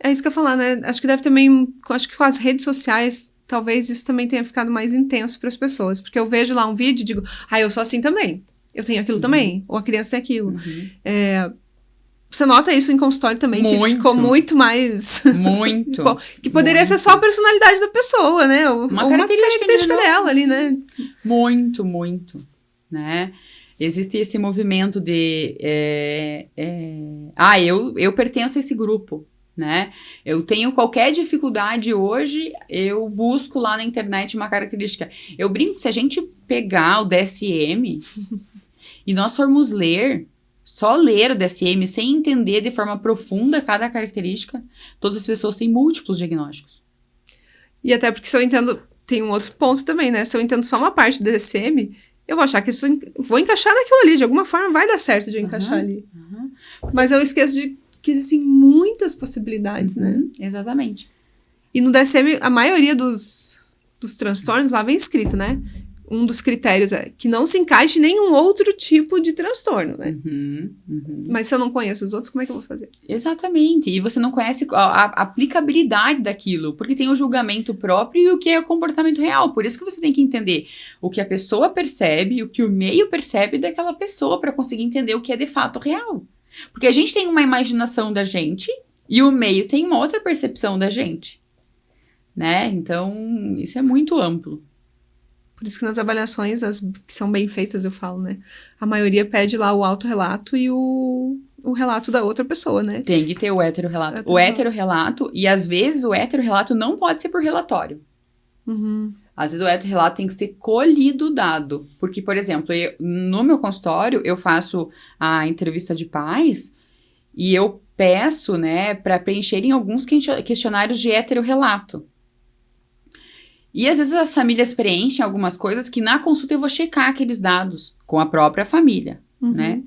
Speaker 1: É isso que eu ia falar, né? Acho que deve também... Acho que com as redes sociais, talvez isso também tenha ficado mais intenso para as pessoas. Porque eu vejo lá um vídeo e digo, eu sou assim também. Eu tenho aquilo também. Ou a criança tem aquilo. Você nota isso em consultório também, que ficou muito mais...
Speaker 2: Muito.
Speaker 1: Que poderia ser só a personalidade da pessoa, né? Uma característica dela ali, né?
Speaker 2: Muito, né? Existe esse movimento de... eu pertenço a esse grupo, né? Eu tenho qualquer dificuldade hoje, eu busco lá na internet uma característica. Eu brinco, se a gente pegar o DSM e nós formos só ler o DSM sem entender de forma profunda cada característica, todas as pessoas têm múltiplos diagnósticos.
Speaker 1: E até porque se eu entendo... Tem um outro ponto também, né? Se eu entendo só uma parte do DSM, eu vou achar que vou encaixar naquilo ali. De alguma forma vai dar certo de eu encaixar ali. Mas eu esqueço de que existem muitas possibilidades, né?
Speaker 2: Exatamente.
Speaker 1: E no DSM, a maioria dos transtornos lá vem escrito, né? Um dos critérios é que não se encaixe nenhum outro tipo de transtorno, né? Mas se eu não conheço os outros, como é que eu vou fazer?
Speaker 2: Exatamente. E você não conhece a aplicabilidade daquilo, porque tem o julgamento próprio e o que é o comportamento real. Por isso que você tem que entender o que a pessoa percebe, o que o meio percebe daquela pessoa, para conseguir entender o que é de fato real. Porque a gente tem uma imaginação da gente e o meio tem uma outra percepção da gente, né? Então, isso é muito amplo.
Speaker 1: Por isso que nas avaliações, as que são bem feitas, eu falo, né? A maioria pede lá o autorrelato e o relato da outra pessoa, né?
Speaker 2: Tem que ter o heterorrelato. O heterorrelato, e às vezes o heterorrelato não pode ser por relatório. Às vezes o heterorrelato tem que ser colhido dado. Porque, por exemplo, no meu consultório, eu faço a entrevista de pais e eu peço, né, para preencherem alguns questionários de heterorrelato. E às vezes as famílias preenchem algumas coisas que na consulta eu vou checar aqueles dados com a própria família, né?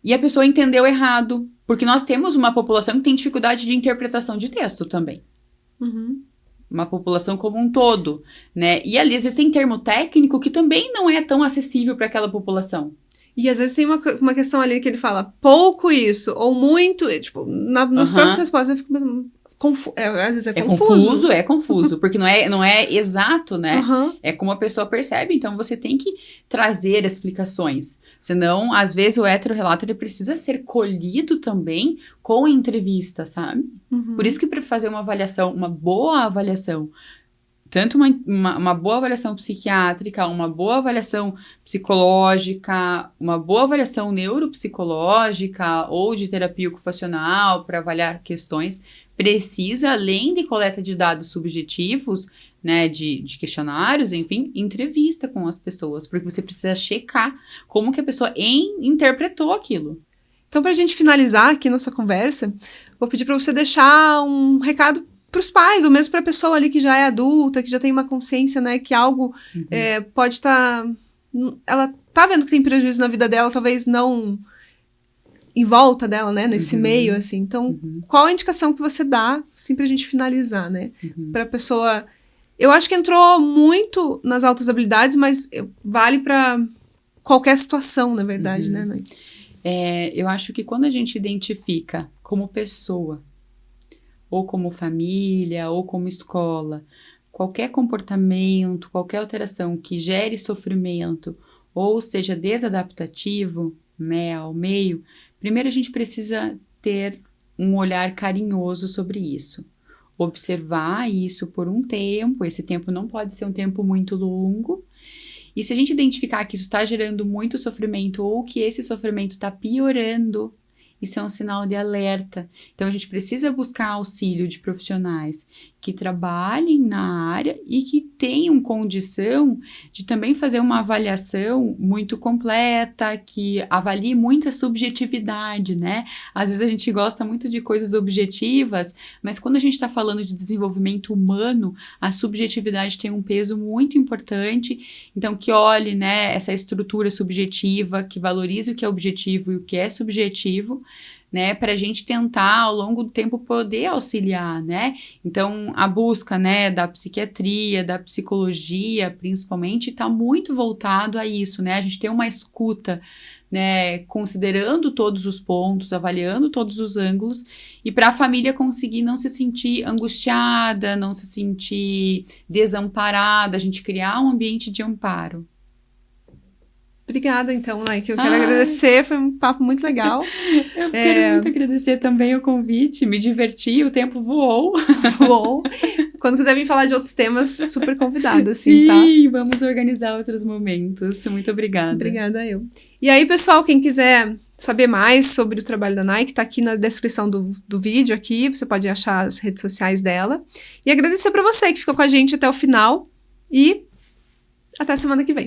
Speaker 2: E a pessoa entendeu errado, porque nós temos uma população que tem dificuldade de interpretação de texto também. uma população como um todo, né? E ali, às vezes, tem termo técnico que também não é tão acessível para aquela população.
Speaker 1: E às vezes tem uma questão ali que ele fala pouco isso, ou muito, tipo, nas próprias respostas eu fico pensando, às vezes é confuso.
Speaker 2: É confuso, porque não é exato, né?
Speaker 1: Uhum.
Speaker 2: É como a pessoa percebe, então você tem que trazer explicações. Senão, às vezes, o heterorrelato ele precisa ser colhido também com entrevista, sabe?
Speaker 1: Uhum.
Speaker 2: Por isso que para fazer uma avaliação, uma boa avaliação, tanto uma boa avaliação psiquiátrica, uma boa avaliação psicológica, uma boa avaliação neuropsicológica ou de terapia ocupacional para avaliar questões, precisa, além de coleta de dados subjetivos, né, de questionários, enfim, entrevista com as pessoas, porque você precisa checar como que a pessoa interpretou aquilo.
Speaker 1: Então, pra gente finalizar aqui nossa conversa, vou pedir para você deixar um recado para os pais, ou mesmo para a pessoa ali que já é adulta, que já tem uma consciência, né, que algo pode estar... ela tá vendo que tem prejuízo na vida dela, talvez não em volta dela, né, nesse meio, assim. Então, qual a indicação que você dá, assim, pra gente finalizar, né? Pra pessoa... Eu acho que entrou muito nas altas habilidades, mas vale pra qualquer situação, na verdade, né, Nay?
Speaker 2: Eu acho que quando a gente identifica como pessoa, ou como família, ou como escola, qualquer comportamento, qualquer alteração que gere sofrimento, ou seja desadaptativo, né, ao meio, primeiro a gente precisa ter um olhar carinhoso sobre isso. Observar isso por um tempo, esse tempo não pode ser um tempo muito longo. E se a gente identificar que isso está gerando muito sofrimento ou que esse sofrimento está piorando, isso é um sinal de alerta. Então, a gente precisa buscar auxílio de profissionais que trabalhem na área e que tenham condição de também fazer uma avaliação muito completa, que avalie muita subjetividade, né? Às vezes a gente gosta muito de coisas objetivas, mas quando a gente está falando de desenvolvimento humano, a subjetividade tem um peso muito importante. Então, que olhe, né, essa estrutura subjetiva, que valorize o que é objetivo e o que é subjetivo, né, para a gente tentar ao longo do tempo poder auxiliar, né? Então a busca, né, da psiquiatria, da psicologia, principalmente, está muito voltado a isso, né? A gente tem uma escuta, né, considerando todos os pontos, avaliando todos os ângulos, e para a família conseguir não se sentir angustiada, não se sentir desamparada, a gente criar um ambiente de amparo.
Speaker 1: Obrigada, então, Nay, que eu quero agradecer, foi um papo muito legal.
Speaker 2: Eu quero muito agradecer também o convite, me diverti, o tempo voou.
Speaker 1: Voou. Quando quiser vir falar de outros temas, super convidada, assim, tá?
Speaker 2: Sim, vamos organizar outros momentos. Muito obrigada.
Speaker 1: Obrigada, eu. E aí, pessoal, quem quiser saber mais sobre o trabalho da Nay, tá aqui na descrição do vídeo aqui, você pode achar as redes sociais dela. E agradecer pra você que ficou com a gente até o final e até semana que vem.